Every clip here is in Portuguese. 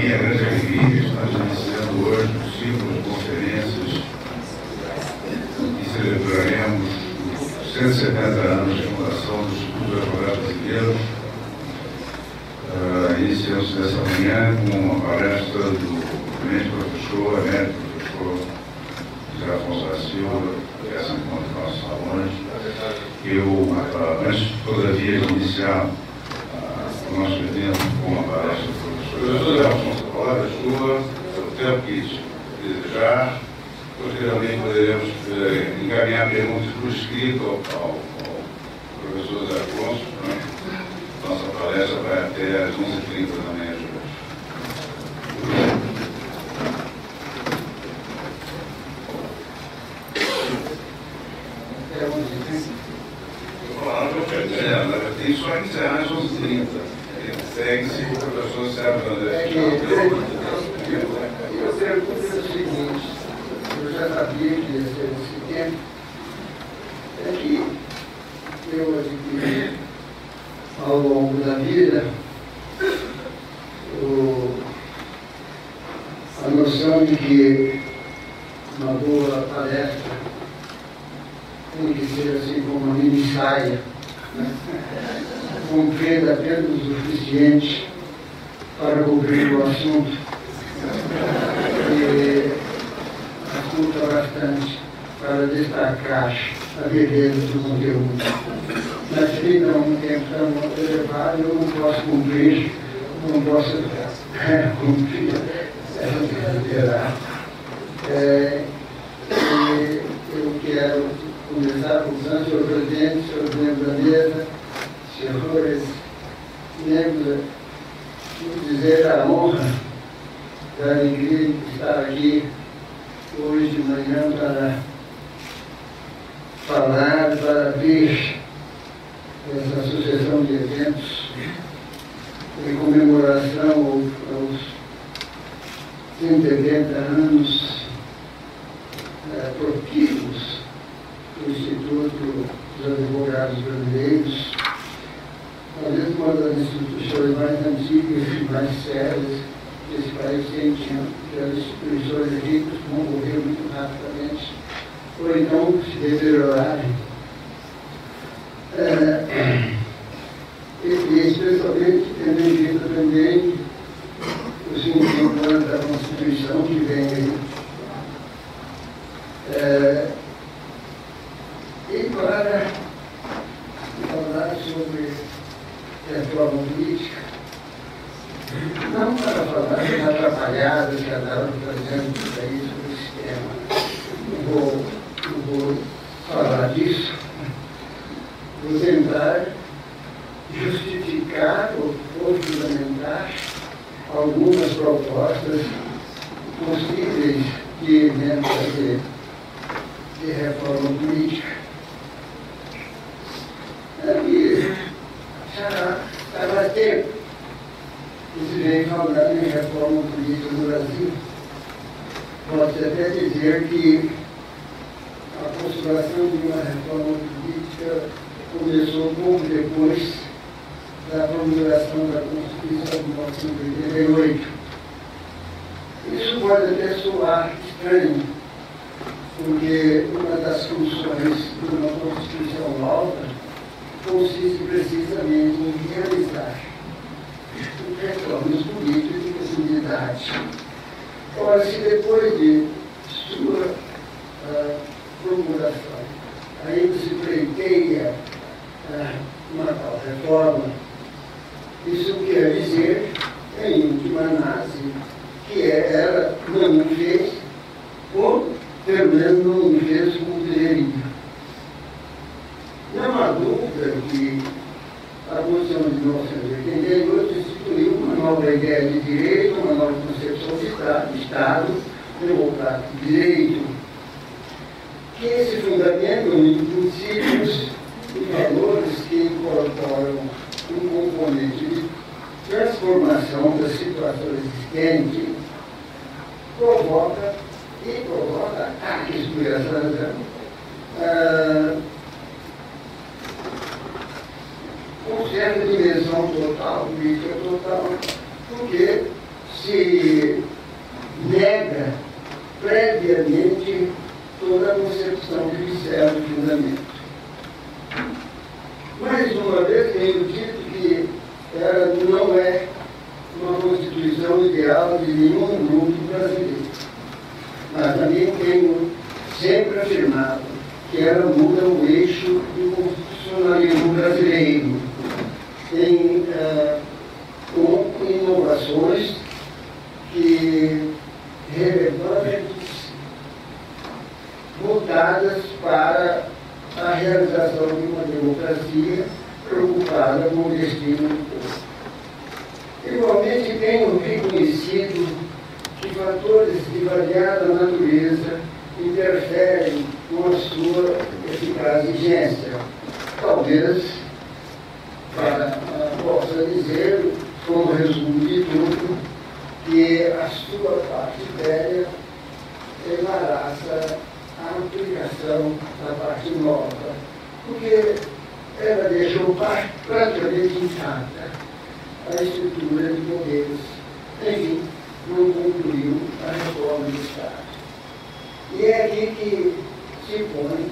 minha grande alegria, estamos iniciando hoje um ciclo de conferências e celebraremos os 170 anos de fundação do Instituto de Advogados Brasileiros. Iniciamos nessa manhã com uma palestra do eminente professor, emérito professor José Afonso da Silva, que essa encontra nos nossos salões. Eu, antes, todavia, de iniciar o nosso evento com a palestra do professor José Afonso, a palavra é sua, o tempo que desejar. Posteriormente, poderemos encaminhar perguntas por escrito ao professor José Afonso. Nossa palestra vai até às 11h30 da manhã de hoje. Tem só encerrar às 11h30. Segue-se o professor Sérgio André. Eu pergunto o seguinte, eu já sabia que ia ser esse tempo, é que eu adquiri ao longo da vida a noção de que uma boa palestra tem que ser assim como uma mini saia, comprida apenas o suficiente para cobrir o assunto e assunto bastante para destacar a beleza do conteúdo. Mas se não um tempo tão elevado, eu não posso cumprir, não posso cumprir liderar. Eu quero começar com senhor presidente, senhor membro da mesa, senhores membros, dizer a honra da alegria de estar aqui hoje de manhã para falar, para ver essa sucessão de eventos em comemoração aos 170 anos propícios do Instituto dos Advogados Brasileiros, talvez uma das instituições mais antigas e mais sérias que esse país tem, que as instituições aqui vão morrer muito rapidamente, ou então se deteriorarem. E especialmente tendo em vista também os 50 anos da Constituição que vem aí. E para falar sobre reforma política, não para falar das atrapalhadas que andaram fazendo no país do sistema. Não vou falar disso. Vou tentar justificar ou fundamentar algumas propostas possíveis de emenda de reforma política. E já faz tempo que se vem falando em reforma política no Brasil. Pode-se até dizer que a postulação de uma reforma política começou um pouco depois da promulgação da Constituição de 1988. Isso pode até soar estranho, porque uma das funções de uma Constituição nova consiste precisamente em realizar reformas políticas de comunidade. Ora, se depois de sua promulgação ainda se pleiteia uma tal reforma, isso quer dizer, em última análise, que ela não fez, ou pelo menos não fez como deveria. Não há dúvida que a Constituição de 1988 instituiu uma nova ideia de direito, uma nova concepção de Estado democrático de direito, que se fundamentam em princípios e valores que incorporam um componente de transformação da situação existente, provoca, isso por essa razão, com certa dimensão total, política total, porque se nega previamente toda a concepção que disseram do fundamento. Mais uma vez tenho dito que ela não é uma Constituição ideal de nenhum grupo brasileiro. Mas também tenho sempre afirmado que ela muda o eixo do constitucionalismo brasileiro com inovações relevantes voltadas para a realização de uma democracia preocupada com o destino do povo. Igualmente tenho reconhecido que fatores de variada natureza interferem com a sua eficaz vigência. Talvez possa dizer, como resumo de tudo, que a sua parte velha embaraça a aplicação da parte nova, porque ela deixou praticamente intacta a estrutura de poderes. Enfim, não concluiu a reforma do Estado. E é aqui que se põe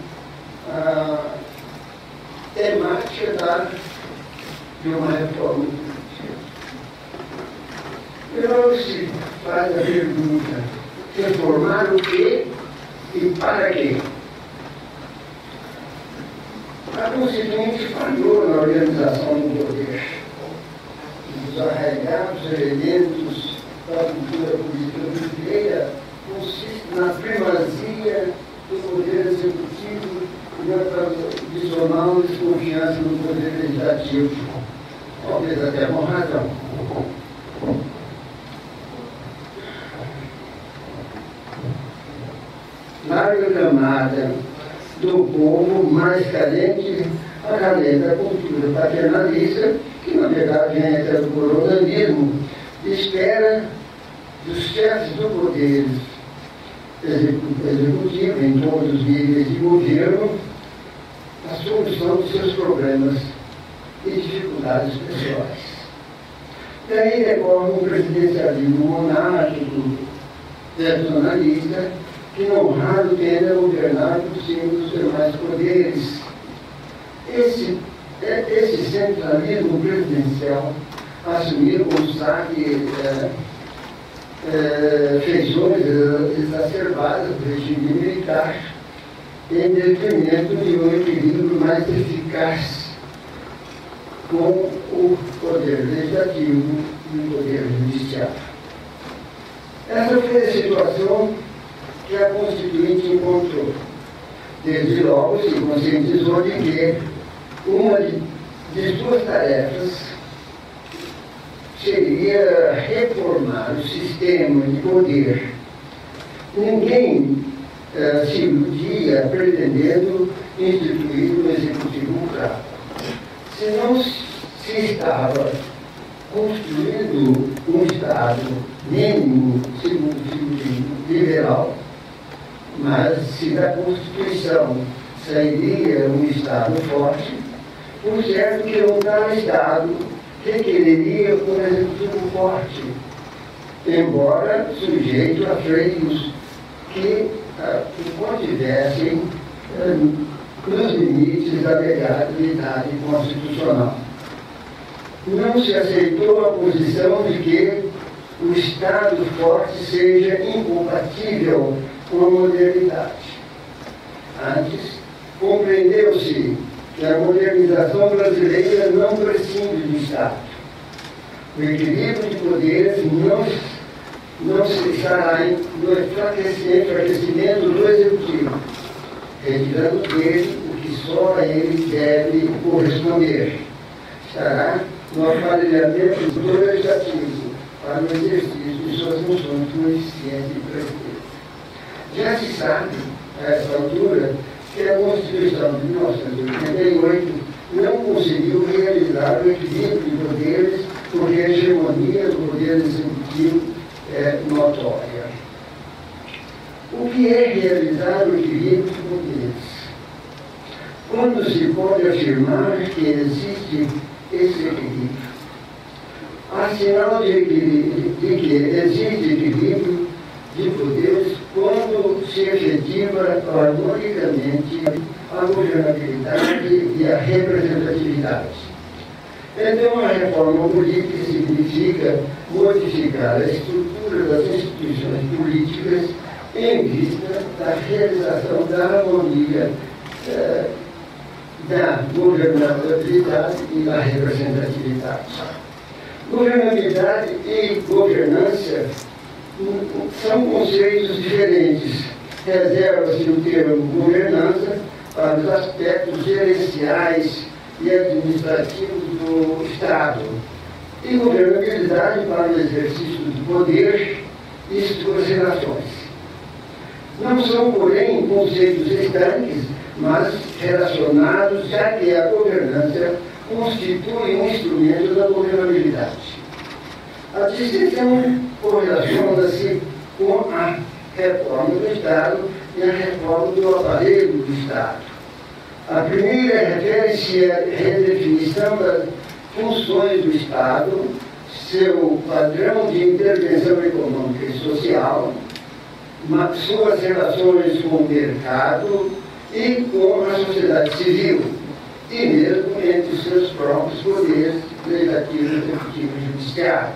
a temática de uma reforma política. Então se faz a pergunta: reformar o quê e para quê? A Constituinte falhou na organização do poder. Os arraigados elementos da cultura política brasileira consistem na primazia do poder executivo e na tradicional desconfiança no poder legislativo, talvez até com razão. Larga camada do povo mais carente acalenta a cultura paternalista, que na verdade vem até do coronelismo, espera dos chefes do poder executivo em todos os níveis de governo a solução dos seus problemas e dificuldades pessoais. Daí decorre um presidencialismo monárquico personalista que não raro tende a governar por cima dos demais poderes. Esse centralismo presidencial, assumido como sabe feições exacerbadas do regime militar, em detrimento de um equilíbrio mais eficaz com o poder legislativo e o poder judiciário. Essa foi a situação que a Constituinte encontrou. Desde logo se conscientizou de que uma de suas tarefas seria reformar o sistema de poder. Ninguém se iludia pretendendo instituir um executivo prático. Se não se estava construindo um Estado mínimo, segundo o liberal, mas se da Constituição sairia um Estado forte, por certo que um tal Estado requereria um executivo forte, embora sujeito a freios que contivessem nos limites da legalidade constitucional. Não se aceitou a posição de que o Estado forte seja incompatível com a modernidade. Antes, compreendeu-se que a modernização brasileira não prescinde do Estado. O equilíbrio de poderes não se estará no enfraquecimento do Executivo, retirando dele o que só a ele deve corresponder. Estará no aparelhamento do Legislativo para o exercício de suas funções com eficiência e presteza. Já se sabe, a essa altura, que a Constituição de 1988 não conseguiu realizar o equilíbrio de poderes porque a hegemonia do poder executivo é notória. O que é realizar o equilíbrio de poderes? Quando se pode afirmar que existe esse equilíbrio? A sinal de que existe equilíbrio de poderes quando se efetiva harmonicamente a governabilidade e a representatividade. Então, a reforma política significa modificar a estrutura das instituições políticas em vista da realização da harmonia da governabilidade e da representatividade. Governabilidade e governança são conceitos diferentes. Reserva-se o termo governança para os aspectos gerenciais e administrativos do Estado, e governabilidade para o exercício do poder e suas relações. Não são, porém, conceitos estanques, mas relacionados, já que a governança constitui um instrumento da governabilidade. A distinção correlaciona-se com a reforma do Estado e a reforma do aparelho do Estado. A primeira refere-se à redefinição das funções do Estado, seu padrão de intervenção econômica e social, suas relações com o mercado e com a sociedade civil, e mesmo entre os seus próprios poderes legislativo, executivo e judiciário.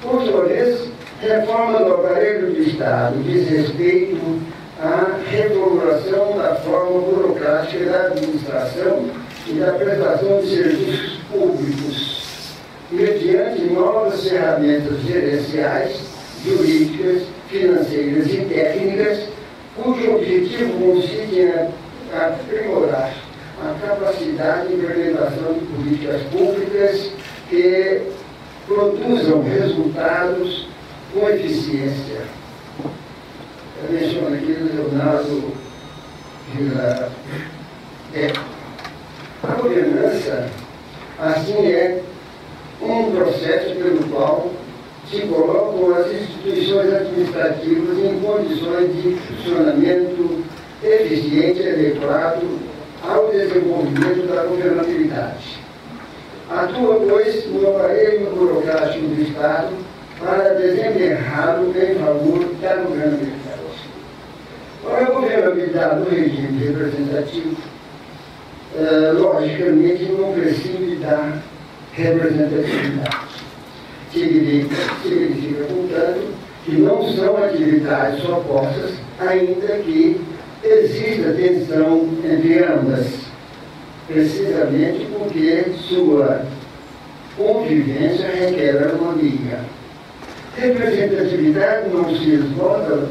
Por sua vez, reforma do aparelho do Estado diz respeito à reformulação da forma burocrática da administração e da prestação de serviços públicos, mediante novas ferramentas gerenciais, jurídicas, financeiras e técnicas, cujo objetivo consiste em aprimorar a capacidade de implementação de políticas públicas que produzam resultados com eficiência. Eu menciono aqui o Leonardo Vila. A governança, assim, é um processo pelo qual se colocam as instituições administrativas em condições de funcionamento eficiente e adequado ao desenvolvimento da governabilidade. Atua, pois, no aparelho burocrático do Estado para desempenhá-lo em favor da governabilidade. Para a governabilidade do regime representativo, logicamente, não prescinde da representatividade. Significa, portanto, que não são atividades opostas, ainda que exista tensão entre ambas, precisamente porque sua convivência requer harmonia. Representatividade não se esgota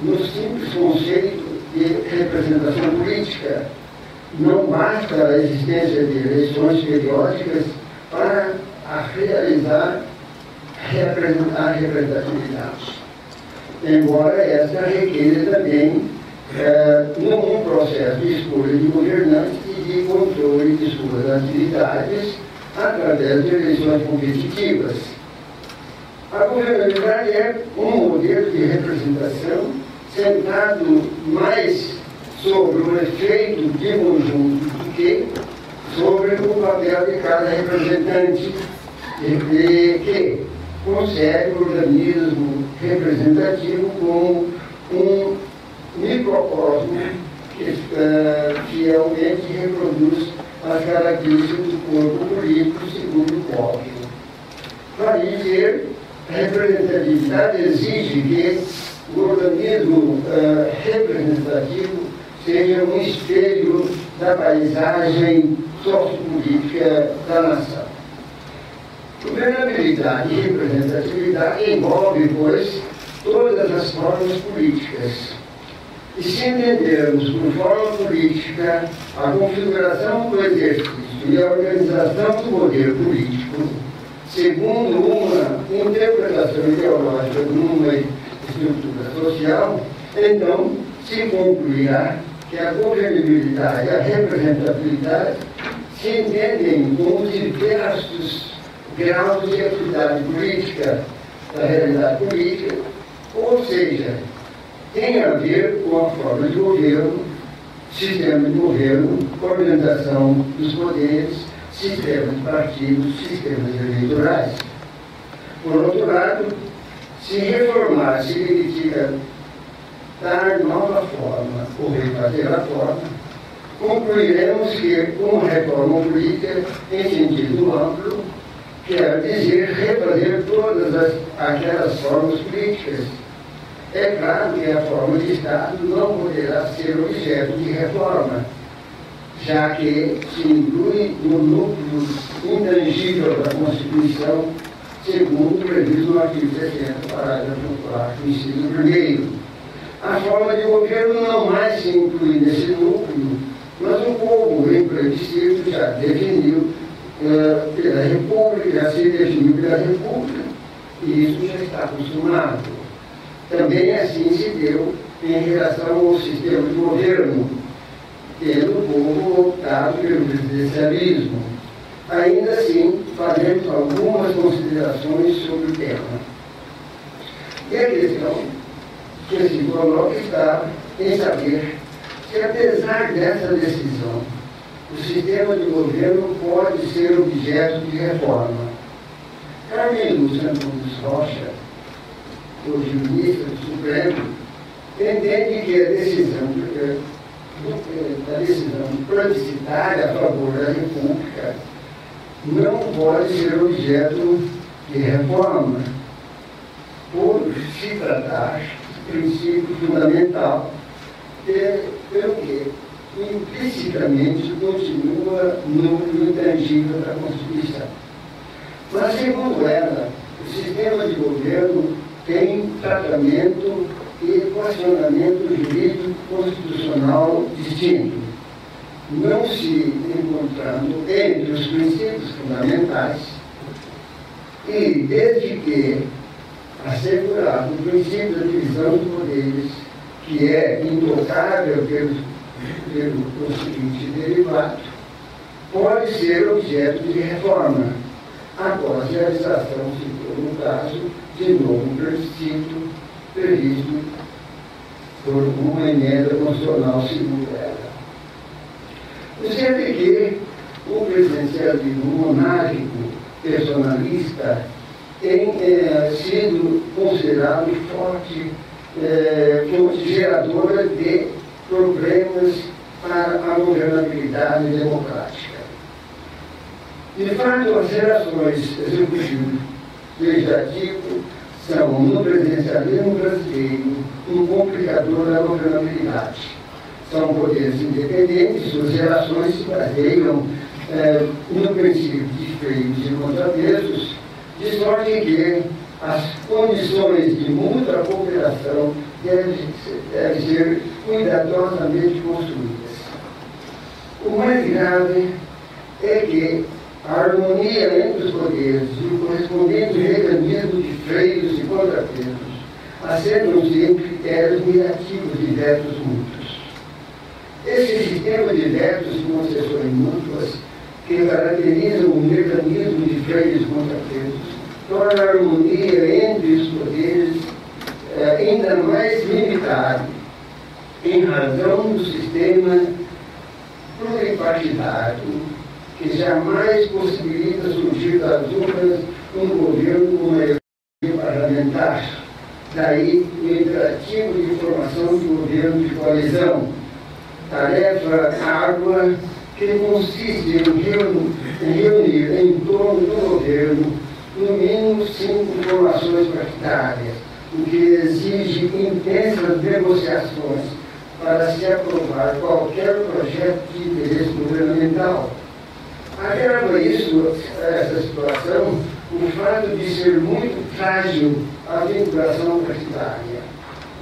no simples conceito de representação política. Não basta a existência de eleições periódicas para realizar a representatividade, embora esta requeira também num processo de escolha de governantes e de controle de suas atividades através de eleições competitivas. A governabilidade é um modelo de representação centrado mais sobre o efeito de conjunto do que sobre o papel de cada representante, que concebe o organismo representativo como um microcosmo que fielmente reproduz as características do corpo político segundo o código. Para dizer, a representatividade exige que o organismo representativo seja um espelho da paisagem sociopolítica da nação. Governabilidade e representatividade envolve, pois, todas as formas políticas. E se entendermos por forma política a configuração do exercício e a organização do poder político, segundo uma interpretação ideológica de uma estrutura social, então se concluirá que a governabilidade e a representatividade se entendem como diversos graus de atividade política da realidade política, ou seja, tem a ver com a forma de governo, sistema de governo, organização dos poderes, sistema de partidos, sistemas eleitorais. Por outro lado, se reformar significa dar nova forma ou refazer a forma, concluiremos que uma reforma política em sentido amplo quer dizer refazer todas aquelas formas políticas. É claro que a forma de Estado não poderá ser objeto de reforma, já que se inclui no núcleo intangível da Constituição, segundo previsto no artigo 60, parágrafo 4º, inciso 1º. A forma de governo não mais se inclui nesse núcleo, mas o povo, em plebiscito, já definiu pela República, já se definiu pela República, e isso já está acostumado. Também assim se deu em relação ao sistema de governo, tendo o povo optado pelo presidencialismo. Ainda assim, faremos algumas considerações sobre o tema. E a questão que se coloca está em saber se, apesar dessa decisão, o sistema de governo pode ser objeto de reforma. Carmelo Santos Rocha, hoje ministro do Supremo, entende que a decisão plebiscitária a favor da República não pode ser objeto de reforma, por se tratar de princípio fundamental, pelo que implicitamente continua no intangível da Constituição. Mas, segundo ela, o sistema de governo tem tratamento e equacionamento jurídico constitucional distinto, não se encontrando entre os princípios fundamentais e, desde que assegurado o princípio da divisão de poderes, que é intocável pelo constituinte derivado, pode ser objeto de reforma, após a realização, se for no caso, de novo plebiscito previsto por uma emenda constitucional, segundo ela. O certo é que o presidencialismo monárquico personalista tem sido considerado fonte geradora de problemas para a governabilidade democrática. De fato, as relações executivo e legislativo são, no presidencialismo brasileiro, um complicador da governabilidade. São poderes independentes, suas relações se baseiam no princípio de freios e contrapesos, de sorte que as condições de mútua cooperação devem ser cuidadosamente construídas. O mais grave é que a harmonia entre os poderes e o correspondente mecanismo de freios e contrapesos assentam-se em critérios negativos de vetos mútuos. Esse sistema de vetos e concessões mútuas, que caracterizam o mecanismo de freios e contrapesos, torna a harmonia entre os poderes ainda mais limitada, em razão do sistema pluripartidário, que jamais possibilita surgir das urnas um governo com maioria parlamentar. Daí o imperativo de formação de governo de coalizão, tarefa árdua que consiste em reunir em torno do governo no mínimo 5 formações partidárias, o que exige intensas negociações para se aprovar qualquer projeto de interesse governamental. Agrava essa situação, o fato de ser muito frágil a vinculação partidária,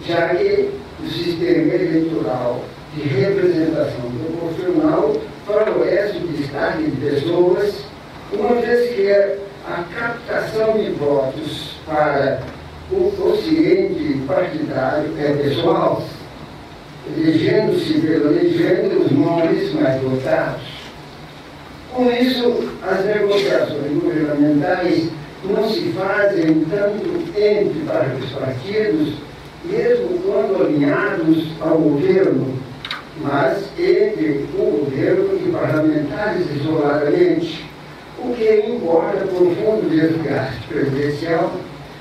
já que o sistema eleitoral de representação proporcional favorece o destaque de pessoas, uma vez que a captação de votos para o quociente partidário é pessoal, elegendo-se pela legenda os nomes mais votados. Com isso, as negociações governamentais não se fazem tanto entre os partidos, mesmo quando alinhados ao governo, mas entre o governo e parlamentares isoladamente, o que importa profundo desgaste presidencial,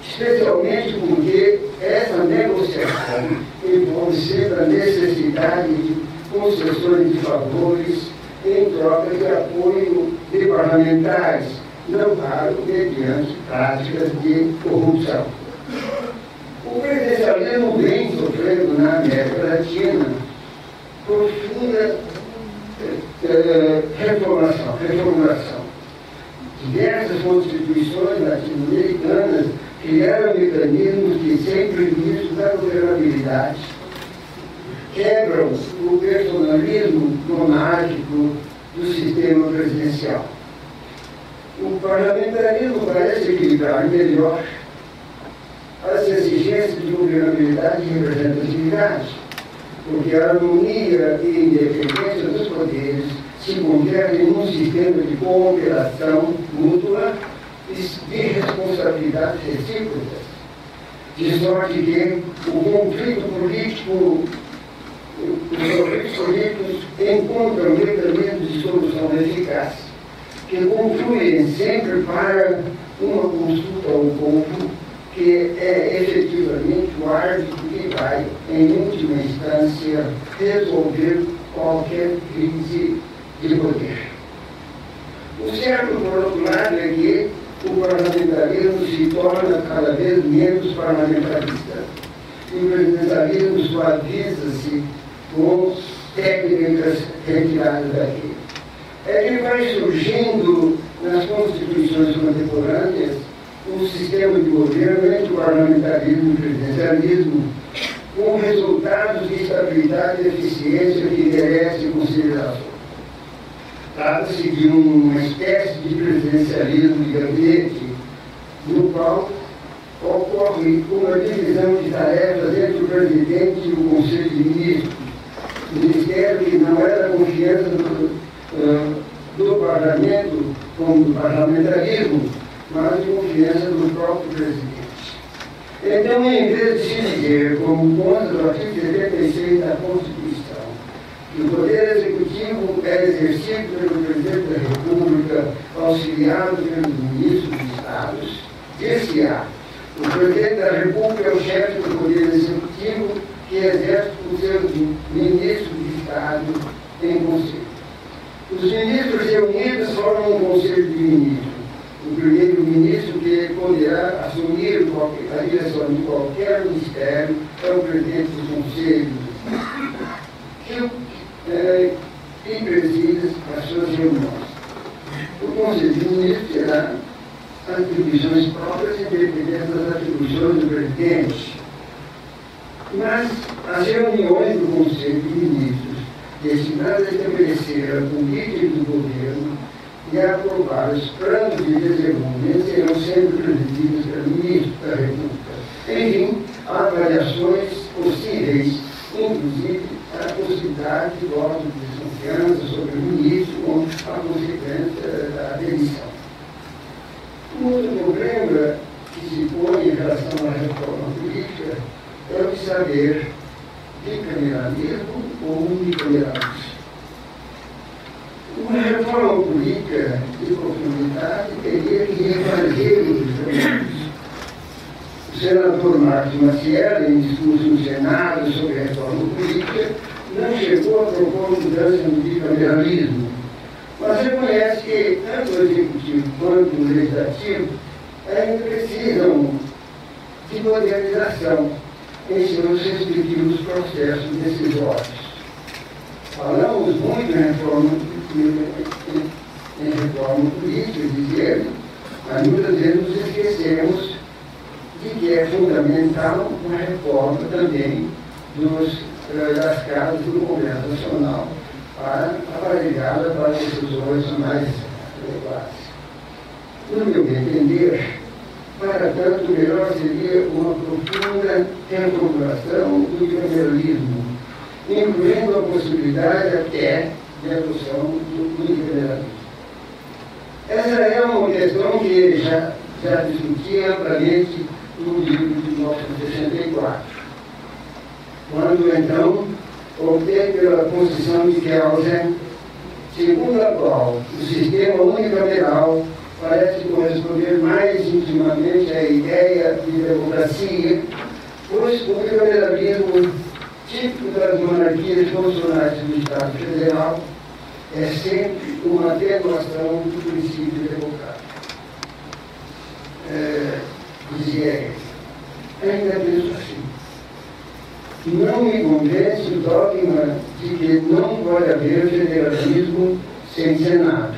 especialmente porque essa negociação envolve sempre a necessidade de concessões de favores em troca de apoio de parlamentares, não raro mediante práticas de corrupção. O presidencialismo vem sofrendo na América Latina profunda reformulação. Diversas constituições latino-americanas criaram mecanismos que, sem prejuízo da governabilidade, quebram o personalismo monárquico do sistema presidencial. O parlamentarismo parece equilibrar melhor as exigências de governabilidade e representatividade, porque a harmonia e independência dos poderes se convertem num sistema de cooperação mútua e de responsabilidades recíprocas, de sorte que o conflito político, os conflitos políticos encontram mecanismos de solução eficaz, que confluem sempre para uma consulta ao povo, que é efetivamente o árbitro que vai, em última instância, resolver qualquer crise de poder. O certo, por outro lado, é que o parlamentarismo se torna cada vez menos parlamentarista. E o presidencialismo suaviza-se com técnicas retiradas daqui. É que vai surgindo nas constituições contemporâneas um sistema de governo entre o parlamentarismo e o presidencialismo, com resultados de estabilidade e eficiência que merecem consideração. Trata-se de uma espécie de presidencialismo de gabinete, no qual ocorre uma divisão de tarefas entre o presidente e o Conselho de Ministros, ministério que não é da confiança do parlamento, como do parlamentarismo, mas de confiança do próprio presidente. Então, em vez de se dizer, como consta do artigo 76 da Constituição, que o Poder Executivo é exercido pelo Presidente da República, auxiliado pelos ministros de Estados, dir-se-á, o Presidente da República é o chefe do Poder Executivo, que exerce os seus ministros de Estado em conselho. Os ministros reunidos formam um conselho de ministros. O primeiro-ministro, que poderá assumir a direção de qualquer ministério, é o presidente do conselho, que preside as suas reuniões. O conselho de ministros terá atribuições próprias independentes das atribuições do presidente. Mas as reuniões do conselho de ministros, destinadas a estabelecer a política do governo e a aprovar os planos de desenvolvimento, serão sempre presididos pelo ministro da República. Enfim, há variações possíveis, inclusive a possibilidade de voto de desconfiança sobre o ministro com a consequência da demissão. Um outro problema que se põe em relação à reforma política é o de saber bicameralismo ou unicameralismo. Uma reforma política de profundidade teria que refazer os bicameralismos. O senador Marcos Maciel, em discurso no Senado sobre a reforma política, não chegou a propor mudança no bicameralismo, mas reconhece que tanto o Executivo quanto o Legislativo ainda precisam de modernização em seus respectivos processos decisórios. Falamos muito em reforma política, dizer, mas muitas vezes nos esquecemos de que é fundamental uma reforma também das casas do Congresso Nacional para aparelhá-la para decisões mais adequadas. No meu entender, para tanto, melhor seria uma profunda reformulação do bicameralismo, incluindo a possibilidade até de adoção do unicameralismo. Essa é uma questão que ele já discutia amplamente no livro de 1964, quando então optei pela posição de Kelsen segundo a qual o sistema unicameral parece corresponder mais intimamente à ideia de democracia, pois o bicameralismo típico das monarquias funcionais do Estado Federal é sempre uma atenuação do princípio democrático. Dizia ele. Ainda penso assim. Não me convence o dogma de que não pode haver federalismo sem Senado,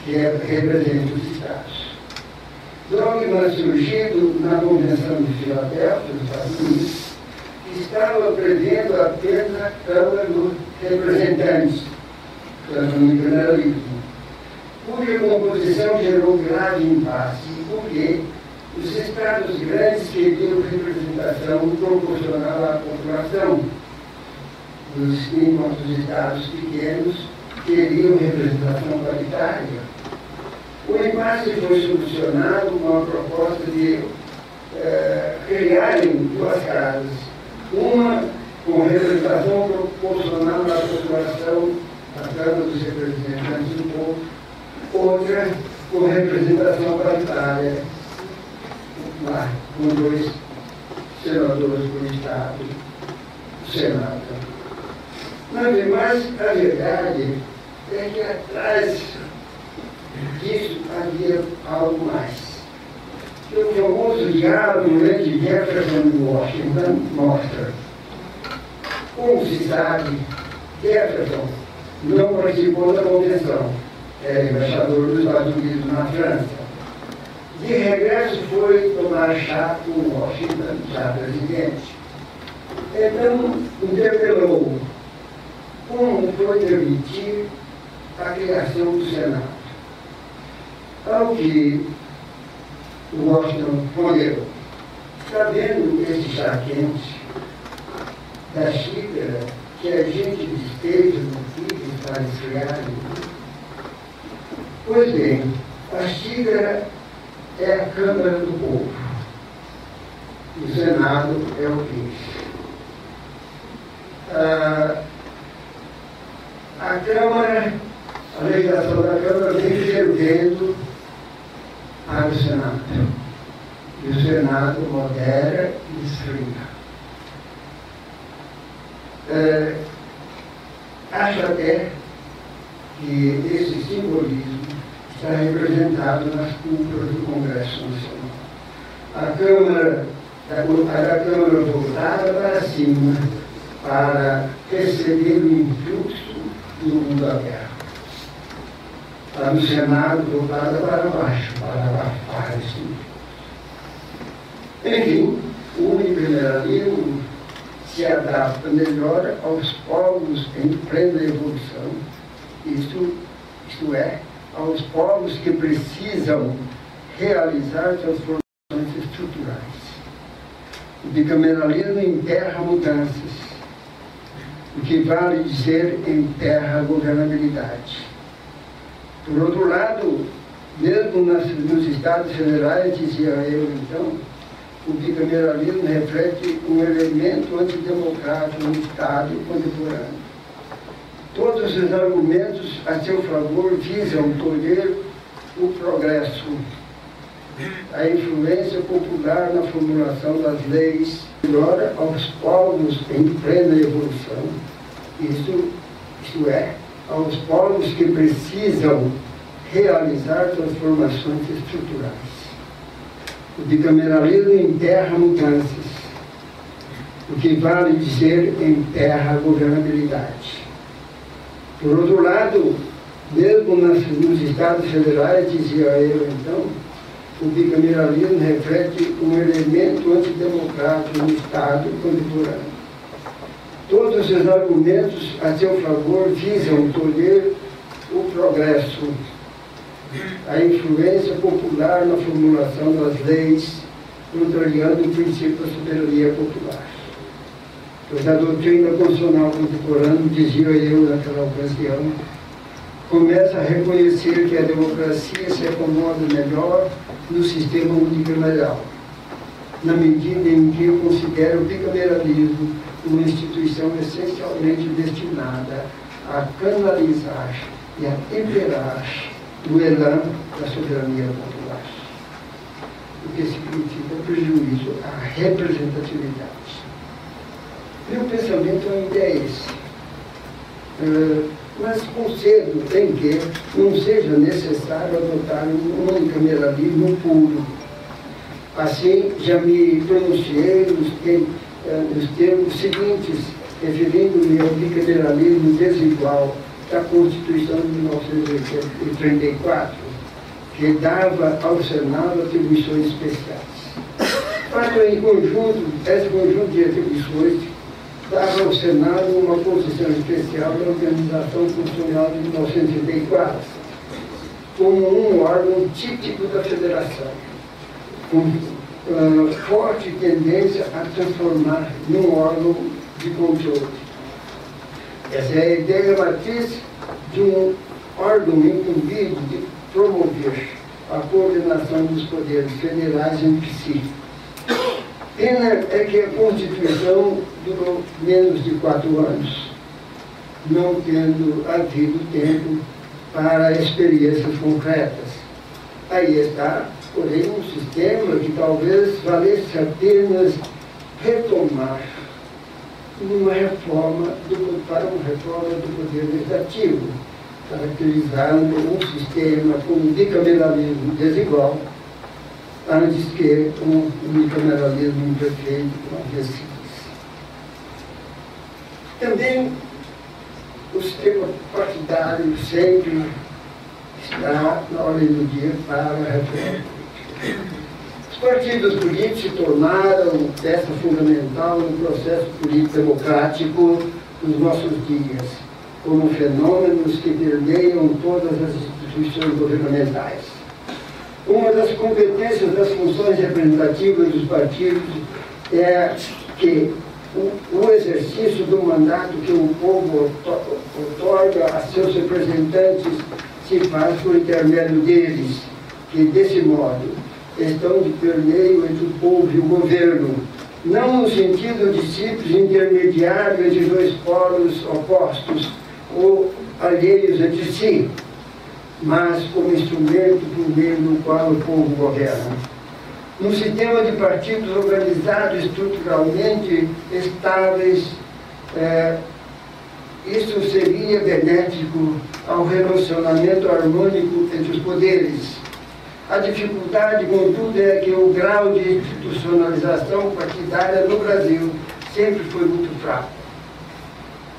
que representa os Estados. Dogma surgido na Convenção de Filadélfia, dos Estados Unidos, que estava prevendo apenas a Câmara dos Representantes, portanto, no bicameralismo, cuja composição gerou grave impasse, porque os estados grandes queriam representação proporcional à população, enquanto os estados pequenos queriam representação paritária. O impasse foi solucionado com a proposta de criarem duas casas, uma com representação proporcional à população, a Câmara dos Representantes do Povo, outra com representação paritária, com 2 senadores do Estado, do Senado. Mas a verdade é que atrás disso havia algo mais. O famoso diálogo entre Jefferson e Washington mostra. Como se sabe, Jefferson não participou da convenção, era embaixador dos Estados Unidos na França. De regresso foi tomar chá com Washington, já presidente. Então, interpelou como foi permitir a criação do Senado. Ao que Washington ponderou, sabendo esse chá quente da xícara que a gente despeja no filho para esfriar, pois bem, a xícara é a Câmara do Povo. O Senado é o peixe. A Câmara, a legislação da Câmara vem fervendo para o Senado. E o Senado modera e esfria. Acho até que esse simbolismo está representado nas cúpulas do Congresso Nacional. A Câmara voltada para cima para receber o impulso do mundo aberto. Está no Senado voltada para baixo, para abafar esse impulso. Enfim, o unicameralismo se adapta melhor aos povos em plena evolução, isto é, aos povos que precisam realizar transformações estruturais. O bicameralismo enterra mudanças, o que vale dizer enterra a governabilidade. Por outro lado, mesmo nos Estados Federais, dizia eu então, o bicameralismo reflete um elemento antidemocrático no Estado contemporâneo. Todos os argumentos a seu favor visam tolher o progresso, a influência popular na formulação das leis, melhora aos povos em plena evolução, isto é, aos povos que precisam realizar transformações estruturais. O bicameralismo enterra mudanças, o que vale dizer enterra a governabilidade. Por outro lado, mesmo nos Estados Federais, dizia eu então, o bicameralismo reflete um elemento antidemocrático no Estado contemporâneo. Todos os argumentos a seu favor visam tolher o progresso, a influência popular na formulação das leis, contrariando o princípio da soberania popular. Pois a doutrina constitucional contemporânea, dizia eu naquela ocasião, começa a reconhecer que a democracia se acomoda melhor no sistema unicameral, na medida em que considera o bicameralismo uma instituição essencialmente destinada a canalizar e a temperar o elan da soberania popular, o que significa prejuízo à representatividade. Meu pensamento ainda é esse, mas concedo em que não seja necessário adotar um unicameralismo puro. Assim, já me pronunciei nos termos seguintes, referindo-me ao bicameralismo desigual da Constituição de 1934, que dava ao Senado atribuições especiais. Fato em conjunto, esse conjunto de atribuições dava ao Senado uma posição especial da Organização Constitucional de 1934, como um órgão típico da Federação, com forte tendência a transformar num órgão de controle. Essa é a ideia matriz de um órgão incumbido de promover a coordenação dos poderes federais entre si. Pena é que a Constituição durou menos de 4 anos, não tendo havido tempo para experiências concretas. Aí está, porém, um sistema que talvez valesse apenas retomar para uma reforma do Poder Legislativo, caracterizando um sistema com um bicameralismo desigual, antes que um unicameralismo imperfeito, como havia se disse. Também o sistema partidário sempre está na ordem do dia para a reforma política. Os partidos políticos se tornaram peça fundamental no processo político-democrático dos nossos dias, como fenômenos que permeiam todas as instituições governamentais. Uma das competências das funções representativas dos partidos é que o exercício do mandato que o povo outorga a seus representantes se faz por intermédio deles, que, desse modo, estão de permeio entre o povo e o governo, não no sentido de simples intermediário entre dois polos opostos ou alheios entre si, mas como instrumento por meio do qual o povo governa. Num sistema de partidos organizados estruturalmente estáveis, isso seria benéfico ao relacionamento harmônico entre os poderes. A dificuldade, contudo, é que o grau de institucionalização partidária no Brasil sempre foi muito fraco.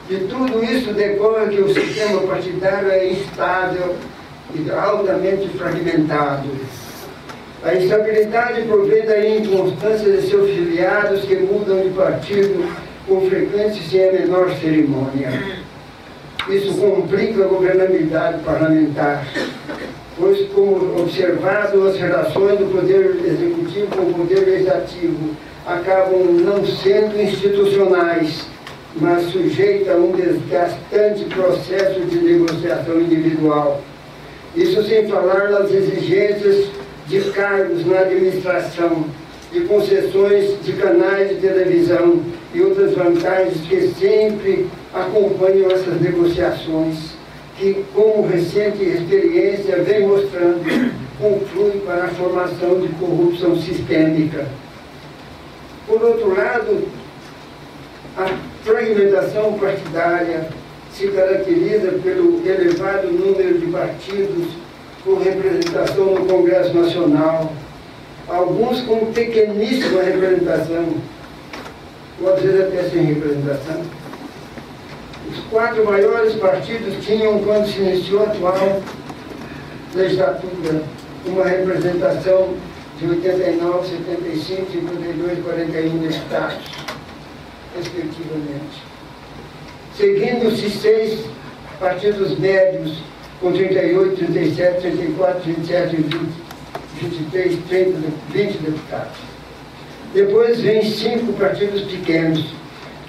De tudo isso decorre que o sistema partidário é instável e altamente fragmentado. A instabilidade provém da inconstância de seus filiados que mudam de partido com frequência sem a menor cerimônia. Isso complica a governabilidade parlamentar, pois, como observado, as relações do Poder Executivo com o Poder Legislativo acabam não sendo institucionais, mas sujeitas a um desgastante processo de negociação individual. Isso sem falar nas exigências de cargos na administração, de concessões de canais de televisão e outras vantagens que sempre acompanham essas negociações, que, como recente experiência vem mostrando, confluem para a formação de corrupção sistêmica. Por outro lado, a fragmentação partidária se caracteriza pelo elevado número de partidos com representação no Congresso Nacional, alguns com pequeníssima representação, ou às vezes até sem representação. Os 4 maiores partidos tinham, quando se iniciou a atual legislatura, uma representação de 89, 75, 52 e 41 deputados, respectivamente. Seguindo-se 6 partidos médios, com 38, 37, 34, 27, 23, 30, 20 deputados. Depois vem 5 partidos pequenos,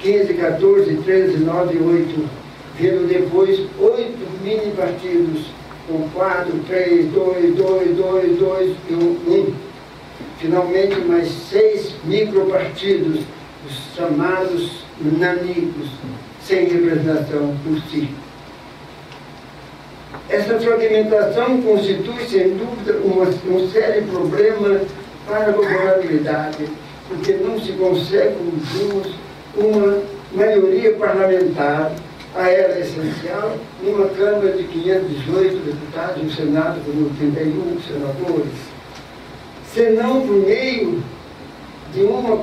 15, 14, 13, 9 e 8, vindo depois 8 mini partidos, com 4, 3, 2, 2, 2, 2 e 1. Finalmente, mais 6 micropartidos, os chamados nanicos, sem representação por si. Essa fragmentação constitui, sem dúvida, um sério problema para a governabilidade, porque não se consegue, uma maioria parlamentar, a era essencial, numa Câmara de 518 deputados, um Senado com 81 senadores, senão por meio de uma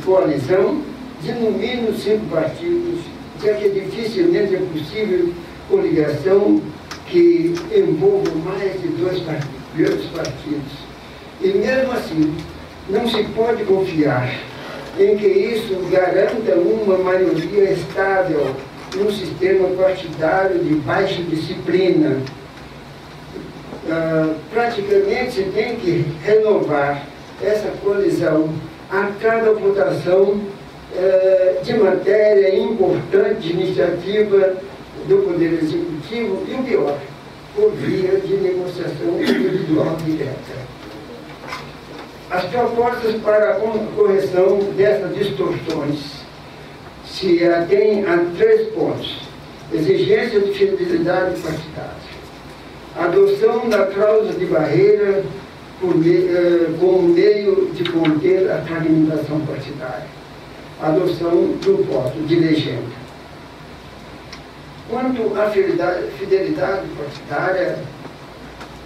coalizão de no mínimo 5 partidos, já que dificilmente é possível coligação que envolva mais de 2 partidos. E mesmo assim, não se pode confiar em que isso garanta uma maioria estável num sistema partidário de baixa disciplina. Praticamente se tem que renovar essa colisão a cada votação de matéria importante de iniciativa do Poder Executivo e o pior, por via de negociação individual direta. As propostas para a correção dessas distorções se atêm a 3 pontos: exigência de fidelidade partidária, adoção da cláusula de barreira como meio de conter a fragmentação partidária, adoção do voto de legenda. Quanto à fidelidade partidária,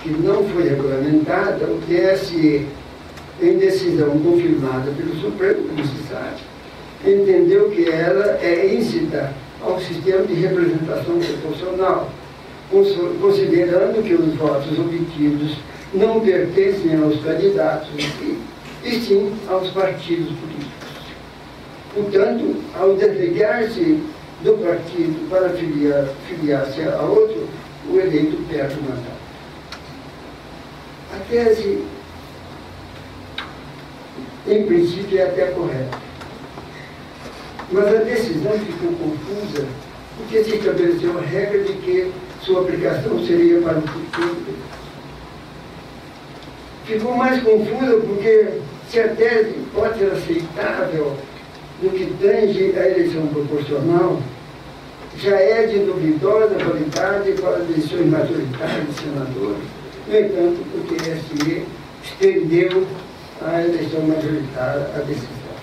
que não foi regulamentada, o TSE, em decisão confirmada pelo Supremo, como se sabe, entendeu que ela é íncita ao sistema de representação proporcional, considerando que os votos obtidos não pertencem aos candidatos e sim aos partidos políticos. Portanto, ao desligar-se do partido para filiar-se a outro, o eleito perde o mandato. A tese, em princípio, é até correta. Mas a decisão ficou confusa porque se estabeleceu a regra de que sua aplicação seria para o futuro. Ficou mais confusa porque, se a tese pode ser aceitável no que tange a eleição proporcional, já é de duvidosa qualidade para as eleições majoritárias de senadores. No entanto, o TSE estendeu a eleição majoritária à decisão.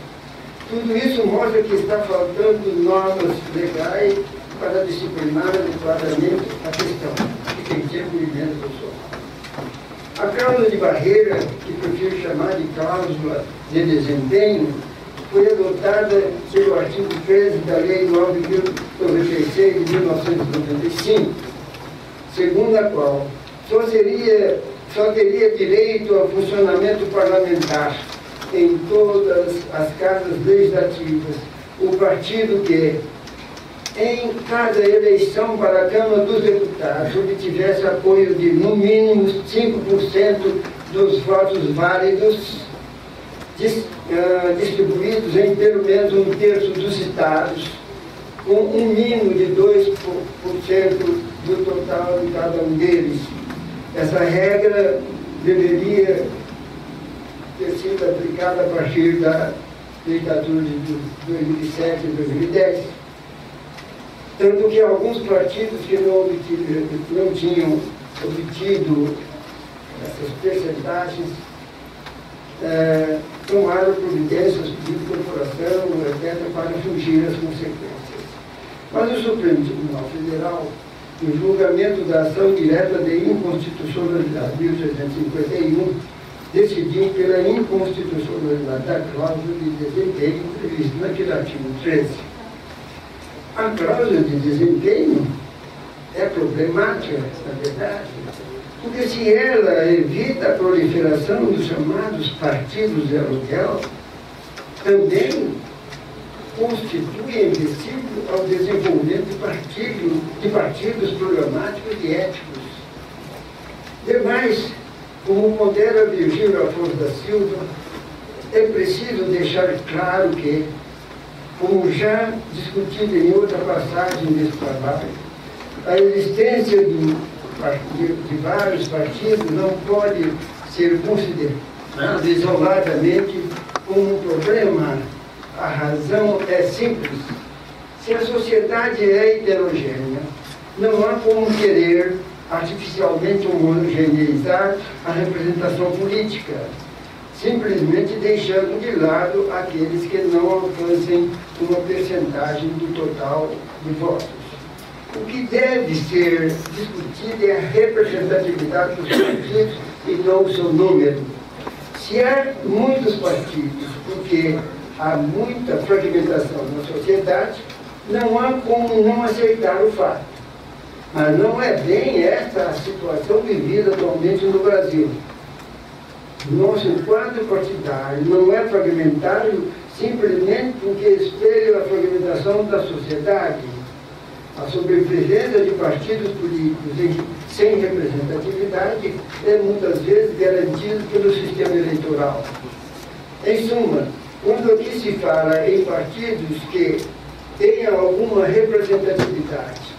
Tudo isso mostra que está faltando normas legais para disciplinar adequadamente a questão, que tem sempre emenda pessoal. A cláusula de barreira, que prefiro chamar de cláusula de desempenho, foi adotada pelo artigo 13 da Lei 9.096 de 1995, segundo a qual só teria direito ao funcionamento parlamentar em todas as casas legislativas o partido que, em cada eleição para a Câmara dos Deputados, obtivesse apoio de, no mínimo, 5% dos votos válidos distribuídos em pelo menos 1/3 dos estados, com um mínimo de 2% do total de cada um deles. Essa regra deveria ter sido aplicada a partir da legislatura de 2007 e 2010. Tanto que alguns partidos que não tinham obtido essas percentagens tomaram providências de incorporação, etc., para fugir às consequências. Mas o Supremo Tribunal Federal, no julgamento da ação direta de inconstitucionalidade 1351, decidiu pela inconstitucionalidade da cláusula de desempenho prevista naquele artigo 13. A cláusula de desempenho é problemática, na verdade, porque se ela evita a proliferação dos chamados partidos de aluguel, também constitui empecilho ao desenvolvimento de partidos programáticos e éticos. Demais, como pondera Virgílio Afonso da Silva, é preciso deixar claro que, como já discutido em outra passagem desse trabalho, a existência de vários partidos não pode ser considerada isoladamente como um problema. A razão é simples. Se a sociedade é heterogênea, Não há como querer artificialmente homogeneizar a representação política, simplesmente deixando de lado aqueles que não alcancem uma percentagem do total de votos. O que deve ser discutido é a representatividade dos partidos e não o seu número. Se há muitos partidos, porque há muita fragmentação na sociedade, não há como não aceitar o fato. Mas não é bem esta a situação vivida atualmente no Brasil. Nosso quadro partidário não é fragmentário simplesmente porque espelha a fragmentação da sociedade. A sobrepresença de partidos políticos sem representatividade é muitas vezes garantida pelo sistema eleitoral. Em suma, quando aqui se fala em partidos que tenham alguma representatividade,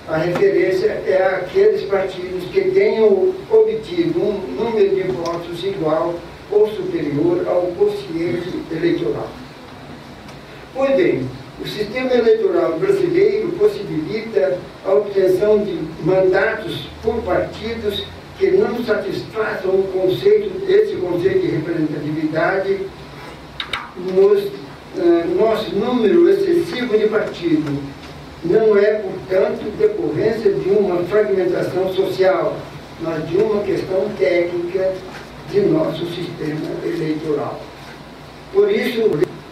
a referência é àqueles partidos que tenham obtido um número de votos igual ou superior ao quociente eleitoral. Pois bem, o sistema eleitoral brasileiro possibilita a obtenção de mandatos por partidos que não satisfaçam esse conceito de representatividade nosso número excessivo de partidos. Não é, portanto, decorrência de uma fragmentação social, mas de uma questão técnica de nosso sistema eleitoral. Por isso,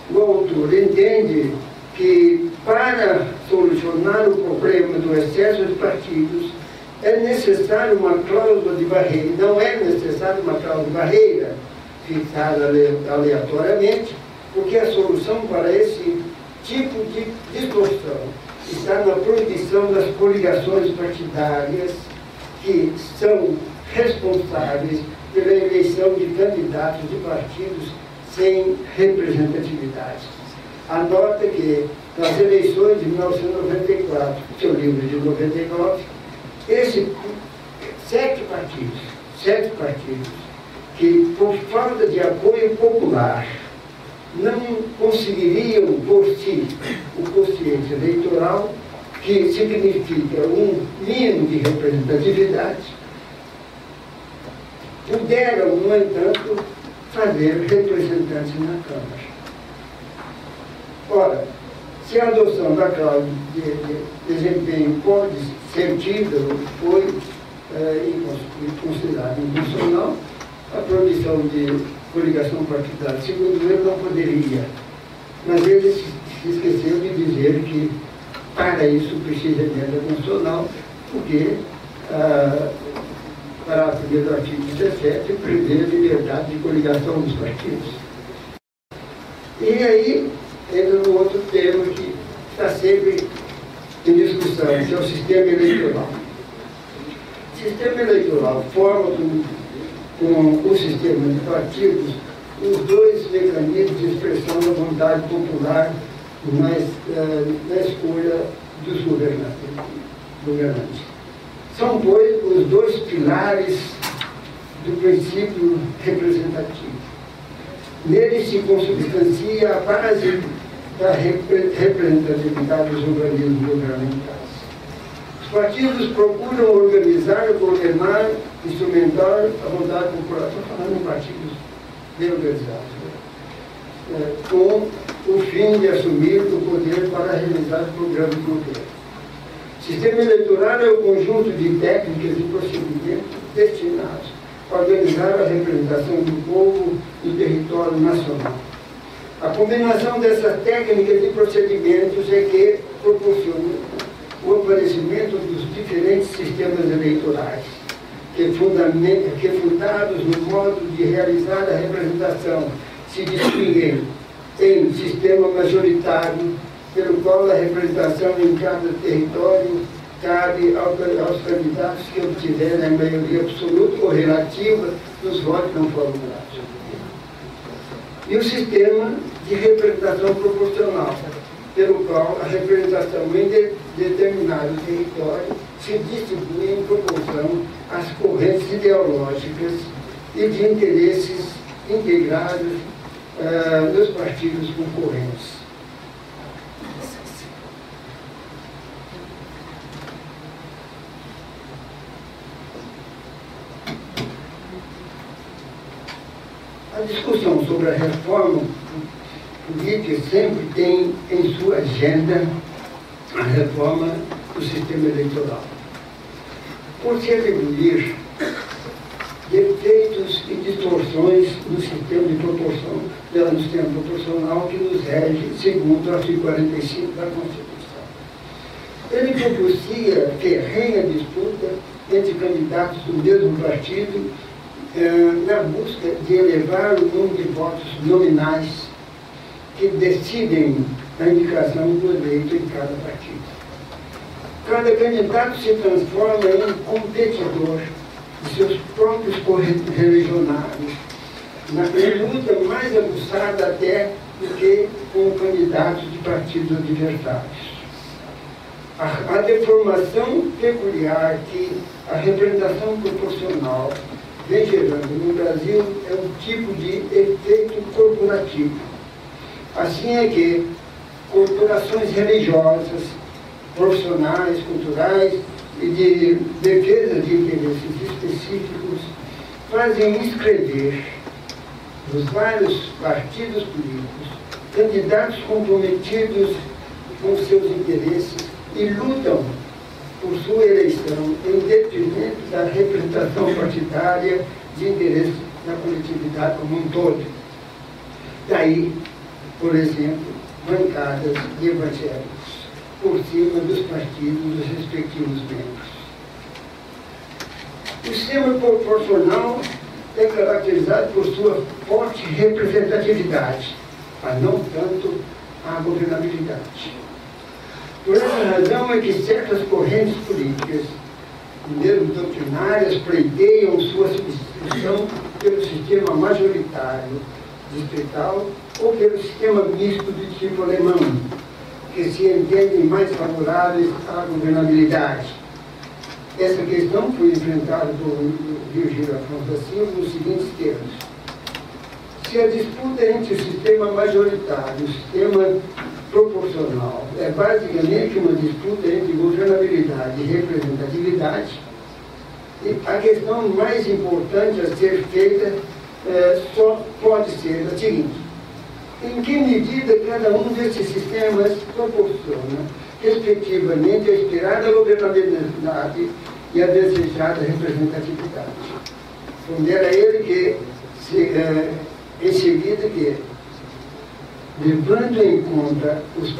o autor entende que, para solucionar o problema do excesso de partidos, é necessário uma cláusula de barreira. Não é necessário uma cláusula de barreira fixada aleatoriamente, porque a solução para esse tipo de distorção está na proibição das coligações partidárias que são responsáveis pela eleição de candidatos de partidos sem representatividade. Que nas eleições de 1994, seu livro de 99, sete partidos que, por falta de apoio popular, não conseguiriam por si o quociente eleitoral, que significa um mínimo de representatividade, puderam, no entanto, fazer representantes na Câmara. Ora, se a adoção da cláusula de desempenho pode ser tida ou foi considerada inconstitucional, a proibição de coligação partidária, segundo ele, não poderia. Mas ele se esqueceu de dizer que, para isso, precisa de emenda constitucional, porque parágrafo 1º do artigo 17 prevê a liberdade de coligação dos partidos. E aí, entra no outro tema que está sempre em discussão, que é o sistema eleitoral. O sistema eleitoral forma com o sistema de partidos os dois mecanismos de expressão da vontade popular na escolha dos governantes. São, pois, os dois pilares do princípio representativo. Nele se consubstancia a base da representatividade dos organismos governamentais. Os partidos procuram organizar, coordenar, instrumentar a vontade popular. Estou falando em partidos bem organizados, com o fim de assumir o poder para realizar o programa de governo. O sistema eleitoral é o conjunto de técnicas e procedimentos destinados a organizar a representação do povo no território nacional. A combinação dessas técnicas e procedimentos é que proporciona o aparecimento dos diferentes sistemas eleitorais, que fundados no modo de realizar a representação se distinguem em sistema majoritário, pelo qual a representação em cada território cabe aos candidatos que obtiverem a maioria absoluta ou relativa dos votos não formulados. E o sistema de representação proporcional, pelo qual a representação em determinado território se distribui em proporção às correntes ideológicas e de interesses integrados nos partidos concorrentes. sobre a reforma política sempre tem em sua agenda a reforma do sistema eleitoral. Por se atribuir defeitos e distorções no sistema proporcional que nos rege, segundo o artigo 45 da Constituição. Ele propicia ferrenha disputa entre candidatos do mesmo partido na busca de elevar o número de votos nominais que decidem a indicação do eleito em cada partido. Cada candidato se transforma em competidor de seus próprios correligionários, na luta mais aguçada até do que com candidatos de partidos adversários. A deformação peculiar que a representação proporcional vem gerando no Brasil é um tipo de efeito corporativo. Assim é que corporações religiosas, profissionais, culturais e de defesa de interesses específicos fazem inscrever nos vários partidos políticos candidatos comprometidos com seus interesses e lutam por sua eleição em detrimento da representação partidária de interesse da coletividade como um todo. Daí, por exemplo, bancadas de evangélicos por cima dos partidos dos respectivos membros. O sistema proporcional é caracterizado por sua forte representatividade, mas não tanto a governabilidade. Por essa razão é que certas correntes políticas, mesmo doutrinárias, pleiteiam sua substituição pelo sistema majoritário distrital ou pelo sistema misto de tipo alemão, que se entendem mais favoráveis à governabilidade. Essa questão foi enfrentada por Virgílio Afonso da Silva nos seguintes termos: se a disputa entre o sistema majoritário e o sistema proporcional é basicamente uma disputa entre governabilidade e representatividade, a questão mais importante a ser feita só pode ser a seguinte: em que medida cada um desses sistemas proporciona, respectivamente, a esperada governabilidade e a desejada representatividade? Pondera ele que, em seguida, que, levando em conta os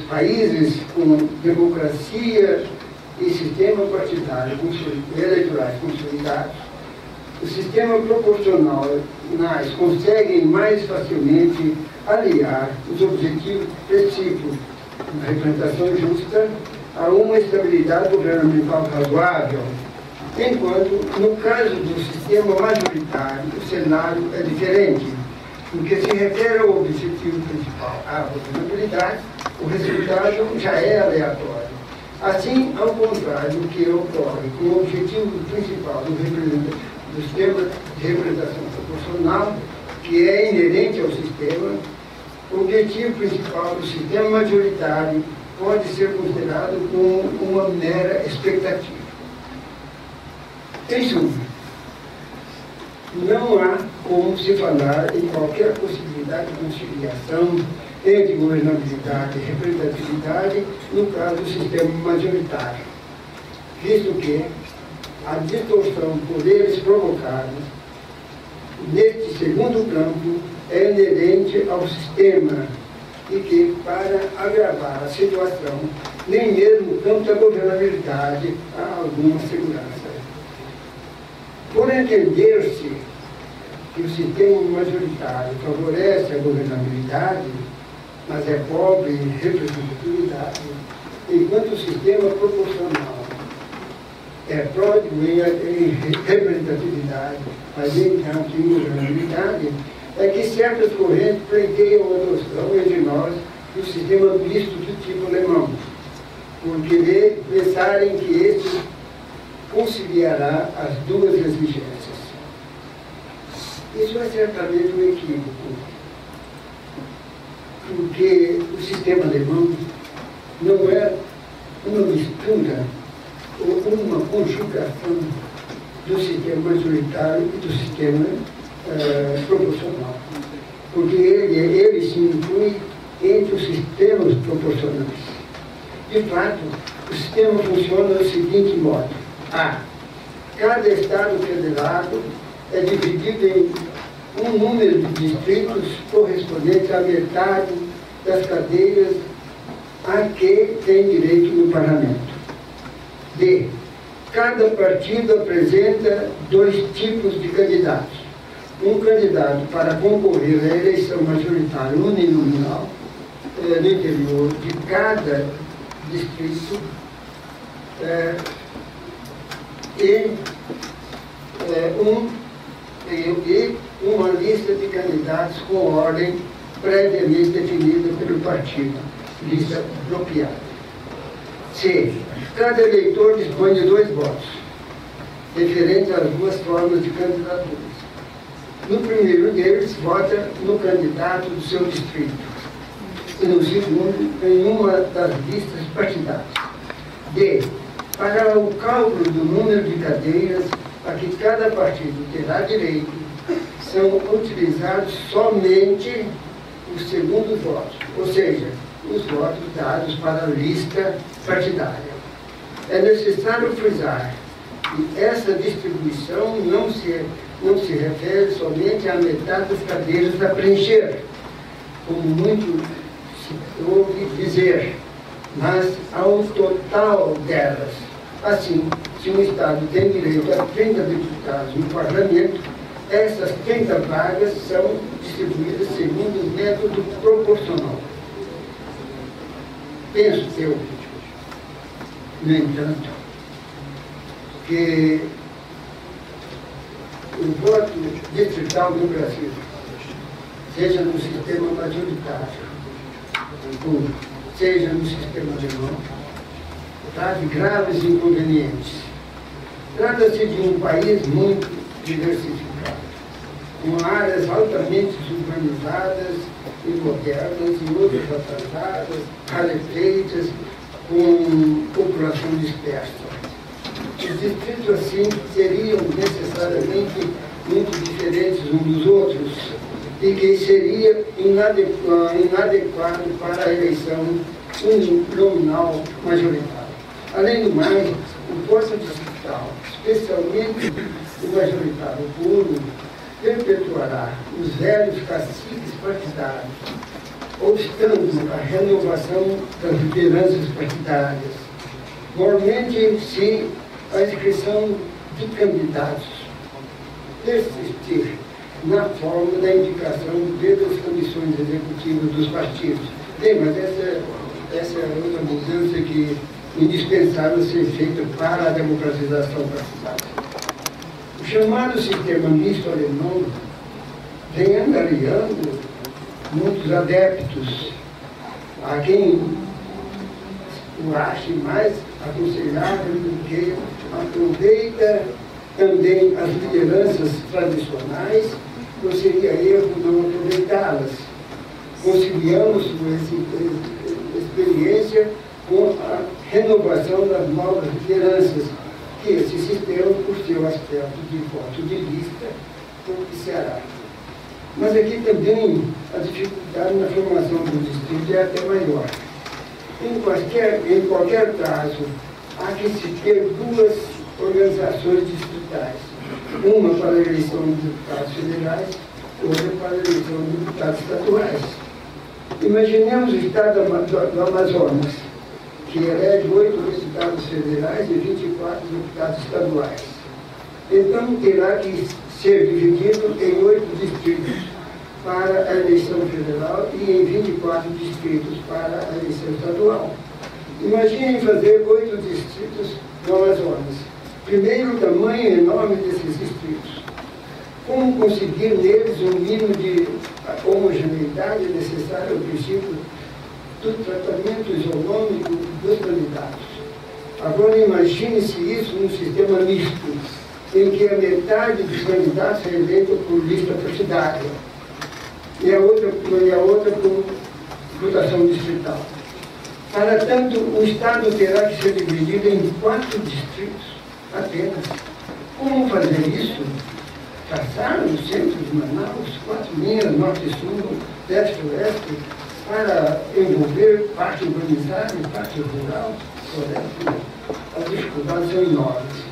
países com democracia e sistema partidário eleitorais consolidados, o sistema proporcional conseguem mais facilmente aliar os objetivos específicos da representação justa a uma estabilidade governamental razoável, enquanto, no caso do sistema majoritário, o cenário é diferente. No que se refere ao objetivo principal, a governabilidade, o resultado já é aleatório. Assim, ao contrário do que ocorre com o objetivo principal do sistema de representação proporcional, que é inerente ao sistema, o objetivo principal do sistema majoritário pode ser considerado como uma mera expectativa. Em suma, não há como se falar em qualquer possibilidade de conciliação entre governabilidade e representatividade no caso do sistema majoritário, visto que a distorção de poderes provocada neste segundo campo é inerente ao sistema e que, para agravar a situação, nem mesmo no campo da governabilidade há alguma segurança. Por entender-se que o sistema majoritário favorece a governabilidade, mas é pobre em representatividade, enquanto o sistema proporcional é pródigo em representatividade, mas então em governabilidade, é que certas correntes pleiteiam a adoção entre nós do sistema misto do tipo alemão, por querer pensarem que este conciliará as duas exigências. Isso é certamente um equívoco, porque o sistema alemão não é uma mistura ou uma conjugação do sistema majoritário e do sistema proporcional. porque ele se inclui entre os sistemas proporcionais. De fato, o sistema funciona do seguinte modo. A. Cada Estado federado é dividido em um número de distritos correspondente à metade das cadeiras a que tem direito no parlamento. B. Cada partido apresenta 2 tipos de candidatos. Um candidato para concorrer à eleição majoritária uninominal no interior de cada distrito e uma lista de candidatos com ordem previamente definida pelo partido, lista bloqueada. C. Cada eleitor dispõe de 2 votos, referentes às 2 formas de candidaturas. No primeiro deles, vota no candidato do seu distrito, e no segundo, em uma das listas partidárias. D. Para o cálculo do número de cadeiras a que cada partido terá direito, são utilizados somente os segundos votos, ou seja, os votos dados para a lista partidária. É necessário frisar que essa distribuição não se refere somente à metade das cadeiras a preencher, como muito se ouve dizer, mas ao total delas. Assim, se um Estado tem direito a 30 deputados no parlamento, essas 30 vagas são distribuídas segundo o método proporcional. Penso eu, no entanto, que o voto distrital no Brasil, seja no sistema majoritário, ou seja no sistema alemão, traz graves inconvenientes. Trata-se de um país muito diversificado, com áreas altamente urbanizadas e modernas, e outras atrasadas, rarefeitas, com população dispersa. Os distritos, assim, seriam necessariamente muito diferentes uns dos outros, e que seria inadequado para a eleição uninominal majoritária. Além do mais, o voto distrital, especialmente o majoritário puro, perpetuará os velhos caciques partidários, obstando a renovação das lideranças partidárias. Igualmente, se a inscrição de candidatos persistir na forma da indicação pelas comissões executivas dos partidos. Bem, mas essa é outra mudança que é indispensável ser feita para a democratização partidária. O chamado sistema misto alemão vem angariando muitos adeptos, a quem o ache mais aconselhável do que aproveita também as lideranças tradicionais, não seria erro não aproveitá-las. Conciliamos essa experiência com a renovação das novas lideranças, que esse sistema, por seu aspecto de voto de lista, propiciará. Mas aqui também a dificuldade na formação do distrito é até maior. Em qualquer caso, há que se ter 2 organizações distritais, uma para a eleição de deputados federais, outra para a eleição de deputados estaduais. Imaginemos o estado do Amazonas, que elege 8 deputados federais e 24 deputados estaduais. Então, terá que ser dividido em 8 distritos para a eleição federal e em 24 distritos para a eleição estadual. Imaginem fazer 8 distritos no Amazonas. Primeiro, o tamanho enorme desses distritos. Como conseguir neles um mínimo de homogeneidade necessário ao princípio do tratamento isonômico dos candidatos? Agora imagine-se isso num sistema misto, em que a metade dos candidatos é eleita por lista partidária e a outra por votação distrital. Para tanto, o Estado terá que ser dividido em 4 distritos apenas. Como fazer isso? passaram no centro de Manaus, 4 linhas, norte e sul, leste e oeste, para envolver parte urbanizada e parte rural, floresta. As dificuldades são enormes.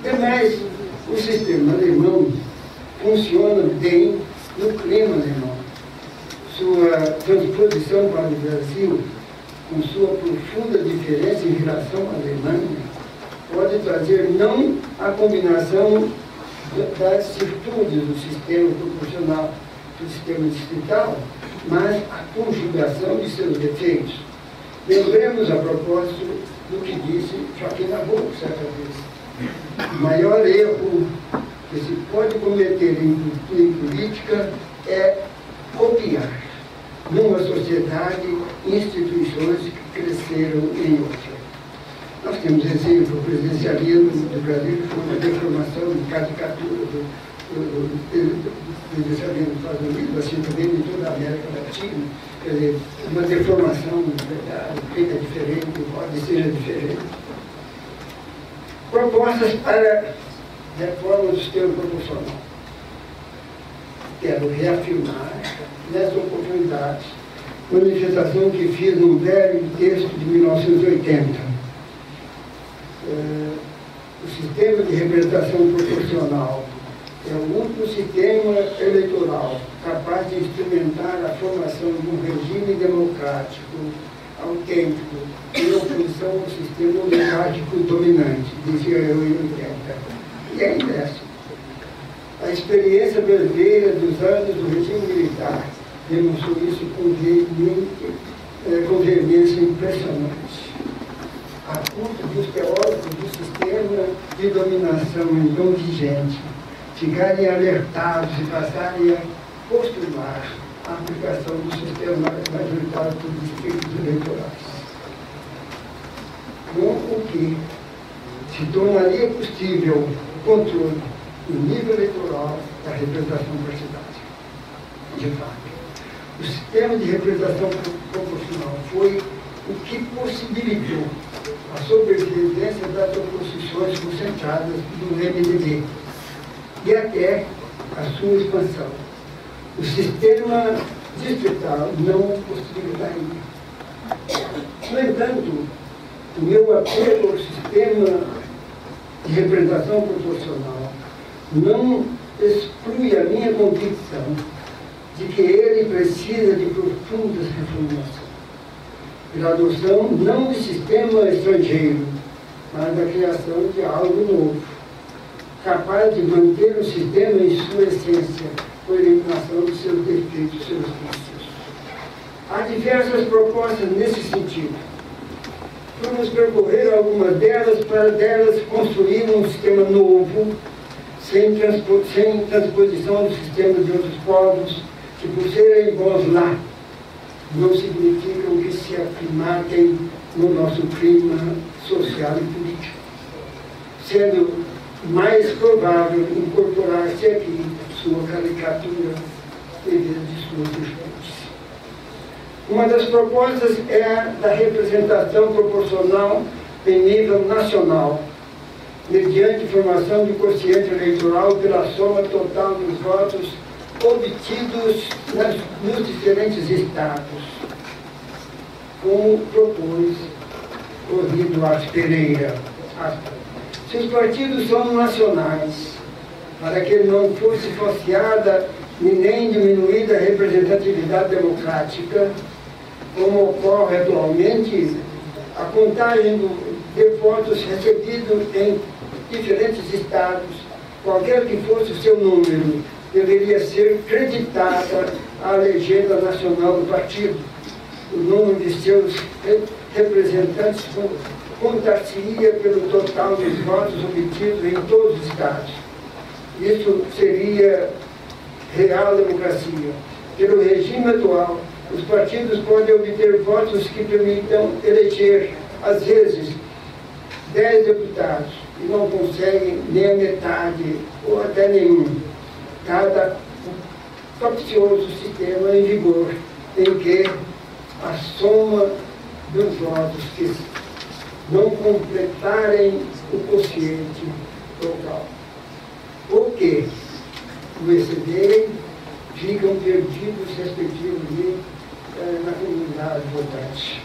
Demais, o sistema alemão funciona bem no clima alemão. Sua transposição para o Brasil, com sua profunda diferença em relação à Alemanha, pode trazer não a combinação das virtudes do sistema proporcional do sistema distrital, mas a conjugação de seus defeitos. Lembremos a propósito do que disse Joaquim Nabuco certa vez. O maior erro que se pode cometer em política é copiar numa sociedade instituições que cresceram em outra. Nós temos exemplo, o presidencialismo do Brasil foi uma deformação de caricatura do presidencialismo dos Estados Unidos, assim também de toda a América Latina. Quer dizer, uma deformação, na verdade, feita diferente, pode ser diferente. Propostas para reforma do sistema proporcional. Quero reafirmar, nessa oportunidade, manifestação que fiz num velho texto de 1980. O sistema de representação proporcional é o único sistema eleitoral capaz de instrumentar a formação de um regime democrático autêntico em oposição ao sistema oligárquico dominante, dizia eu em 80. E ainda é assim. A experiência brasileira dos anos do regime militar demonstrou isso com veemência impressionante. A ponto dos teóricos do sistema de dominação então vigente ficarem alertados e passarem a postular a aplicação do sistema majoritário por distritos eleitorais. Com o que se tornaria possível o controle do nível eleitoral da representação partidária. De fato, o sistema de representação proporcional foi o que possibilitou a sobrevivência das oposições concentradas do MDB e até a sua expansão. O sistema distrital não possibilitaria. No entanto, o meu apelo ao sistema de representação proporcional não exclui a minha convicção de que ele precisa de profundas reformulações, pela adoção não de sistema estrangeiro, mas da criação de algo novo, capaz de manter o sistema em sua essência, por eliminação de seus defeitos, seus vícios. Há diversas propostas nesse sentido. Vamos percorrer algumas delas para delas construir um sistema novo, sem transposição do sistema de outros povos, que por serem bons lá, não significam que se afirmatem no nosso clima social e político, sendo mais provável incorporar-se aqui sua caricatura em vez de suas virtudes. Uma das propostas é a da representação proporcional em nível nacional, mediante formação de quociente eleitoral pela soma total dos votos obtidos nos diferentes estados, como propôs Rodrigo Duarte Pereira. Se os partidos são nacionais, para que não fosse falseada e nem diminuída a representatividade democrática, como ocorre atualmente, a contagem de votos recebidos em diferentes estados, qualquer que fosse o seu número, deveria ser creditada à legenda nacional do partido. O número de seus representantes contar-se-ia pelo total dos votos obtidos em todos os estados. Isso seria real democracia. Pelo regime atual, os partidos podem obter votos que permitam eleger, às vezes, 10 deputados, e não conseguem nem a metade, ou até nenhum. Cada capcioso sistema em vigor, em que a soma dos votos que não completarem o quociente local, ou que o excederem, ficam perdidos, respectivamente, na comunidade votante.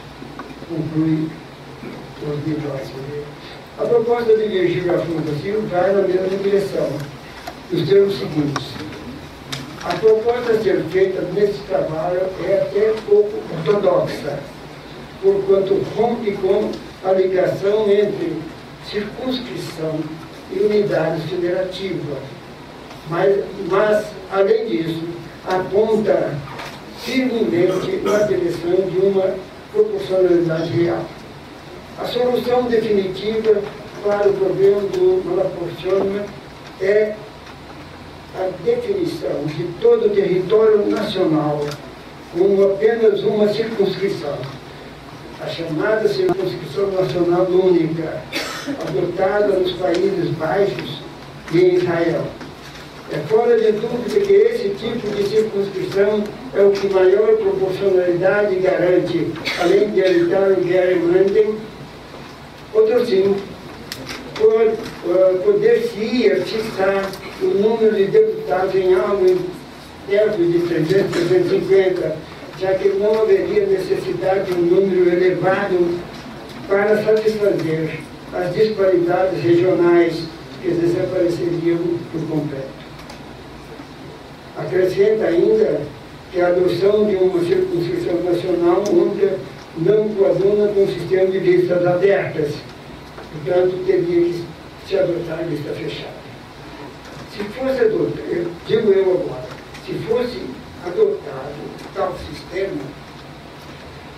Conclui os debates. A proposta de Virgílio Afonso da Silva vai na mesma direção, nos termos seguintes. A proposta a ser feita nesse trabalho é até pouco ortodoxa, porquanto rompe com a ligação entre circunscrição e unidades federativas. Mas, além disso, aponta firmemente na direção de uma proporcionalidade real. A solução definitiva para o problema do malaproncionamento é a definição de todo o território nacional como apenas uma circunscrição, a chamada circunscrição nacional única, adotada nos Países Baixos e em Israel. É fora de dúvida que esse tipo de circunscrição é o que maior proporcionalidade garante, além de evitar o gerrymandering. Outro sim, poder-se-ia fixar o número de deputados em algo perto de 300, 350, já que não haveria necessidade de um número elevado para satisfazer as disparidades regionais que desapareceriam por completo. Acrescenta ainda que a adoção de uma circunscrição nacional única não coaduna com o sistema de listas abertas, portanto, teria que se adotar lista fechada. Se fosse adotado, digo eu agora, se fosse adotado tal sistema,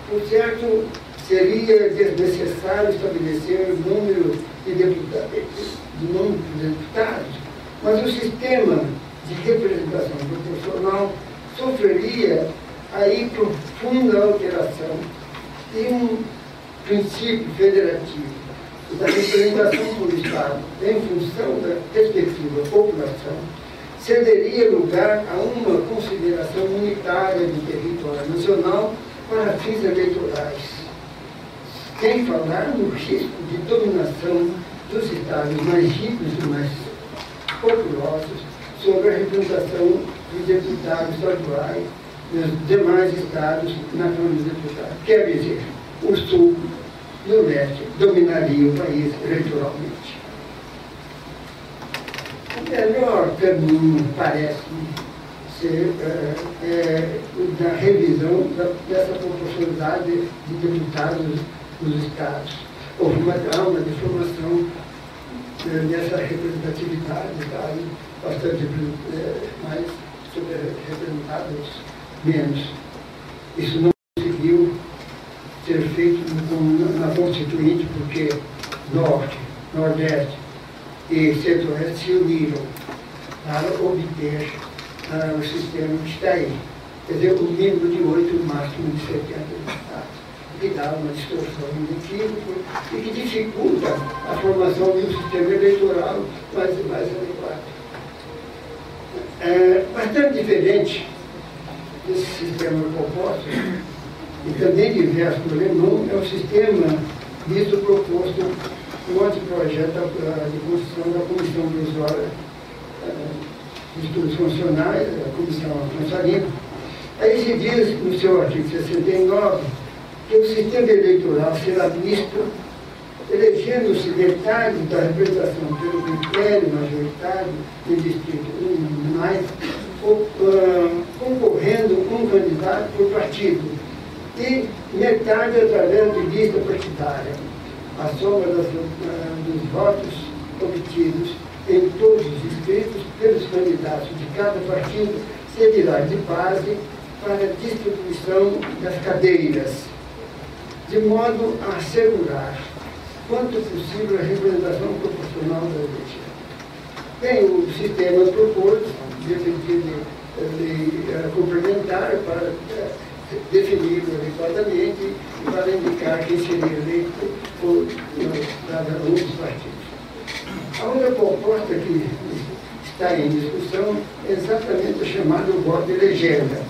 por certo, seria desnecessário estabelecer o número de deputados, mas o sistema de representação proporcional sofreria aí profunda alteração e um princípio federativo da representação por Estado em função da respectiva população cederia lugar a uma consideração unitária do território nacional para fins eleitorais, sem falar no risco de dominação dos estados mais ricos e mais populosos sobre a representação dos deputados estaduais dos demais estados na Câmara dos Deputados. Quer dizer, o Sul e o Leste dominariam o país eleitoralmente. O melhor caminho, parece-me, ser o da revisão dessa proporcionalidade de deputados nos estados. Houve uma deformação dessa representatividade, estados bastante mais representados, menos. Isso não conseguiu ser feito na Constituinte, porque Norte, Nordeste e Centro-Oeste se uniram para obter o sistema que está aí. Quer dizer, o mínimo de 8 e o máximo de 70 deputados, que dá uma distorção inequívoca e que dificulta a formação de um sistema eleitoral mais adequado. Bastante diferente desse sistema proposto, e também diverso do alemão, é o sistema visto proposto no anteprojeto de construção da Comissão Provisória de Estudos Funcionais, a Comissão Afonso Limpo. Aí se diz, no seu artigo 69, que o sistema eleitoral será misto, elegendo-se metade da representação pelo critério majoritário do distrito 1 mais, concorrendo um candidato por partido, e metade através de lista partidária. A soma dos votos obtidos em todos os distritos pelos candidatos de cada partido servirá de base para a distribuição das cadeiras, de modo a assegurar quanto possível a representação proporcional da eleição. Tem o sistema proposto, de complementar para definir adequadamente e para indicar quem seria eleito por cada um dos partidos. A outra proposta que está em discussão é exatamente o chamado voto de legenda,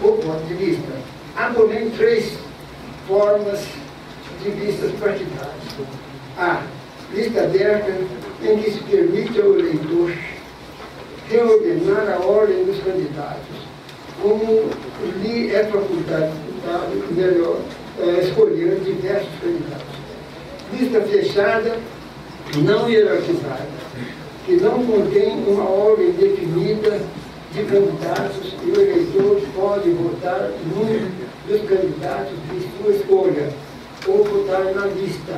ou voto de lista, abolindo 3 formas de listas partidárias. A lista aberta, em que se permite ao eleitor reordenar a ordem dos candidatos, como lhe é facultado, melhor, escolher diversos candidatos. Lista fechada, não hierarquizada, que não contém uma ordem definida de candidatos e o eleitor pode votar num dos candidatos de sua escolha, ou votar na lista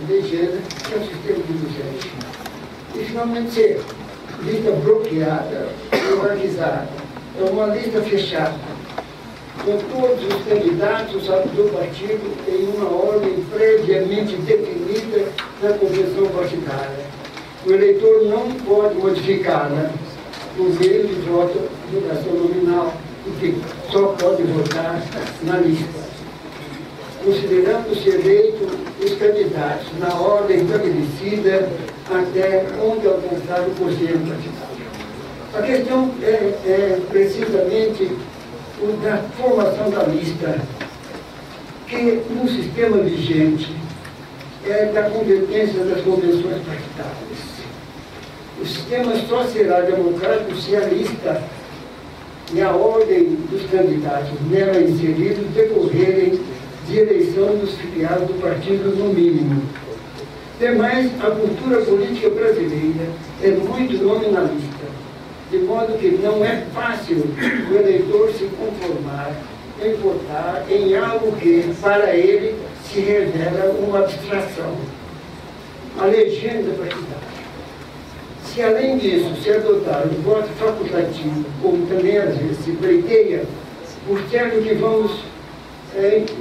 de gênero, que é o sistema vigente. E, finalmente, C, lista bloqueada, hierarquizada. É uma lista fechada, com todos os candidatos do partido em uma ordem previamente definida na convenção partidária. O eleitor não pode modificá-la por meio de voto de votação nominal, porque só pode votar na lista. Considerando-se eleito os candidatos na ordem estabelecida até onde alcançar o quociente partidário. A questão é precisamente o da formação da lista, que no sistema vigente é da competência das convenções partidárias. O sistema só será democrático se a lista e a ordem dos candidatos nela inseridos decorrerem de eleição dos filiados do partido no mínimo. Demais, a cultura política brasileira é muito nominalista, de modo que não é fácil o eleitor se conformar em votar em algo que, para ele, se revela uma abstração, a legenda partidária. Se, além disso, se adotar o voto facultativo, como também às vezes se pleiteia, por certo que vamos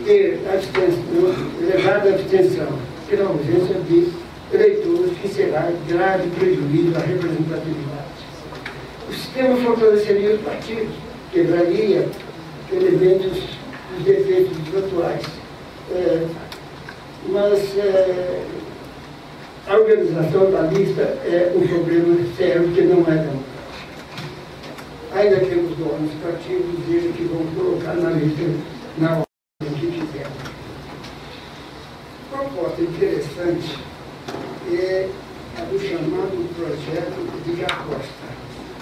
ter elevada abstenção pela ausência de eleitores, que será grave prejuízo à representatividade. O sistema fortaleceria os partidos, quebraria elementos dos defeitos atuais. Mas a organização da lista é um problema sério que não é democrático. Ainda temos donos partidos eles que vão colocar na lista na ordem que quiser. Proposta interessante é a do chamado projeto de Acosta,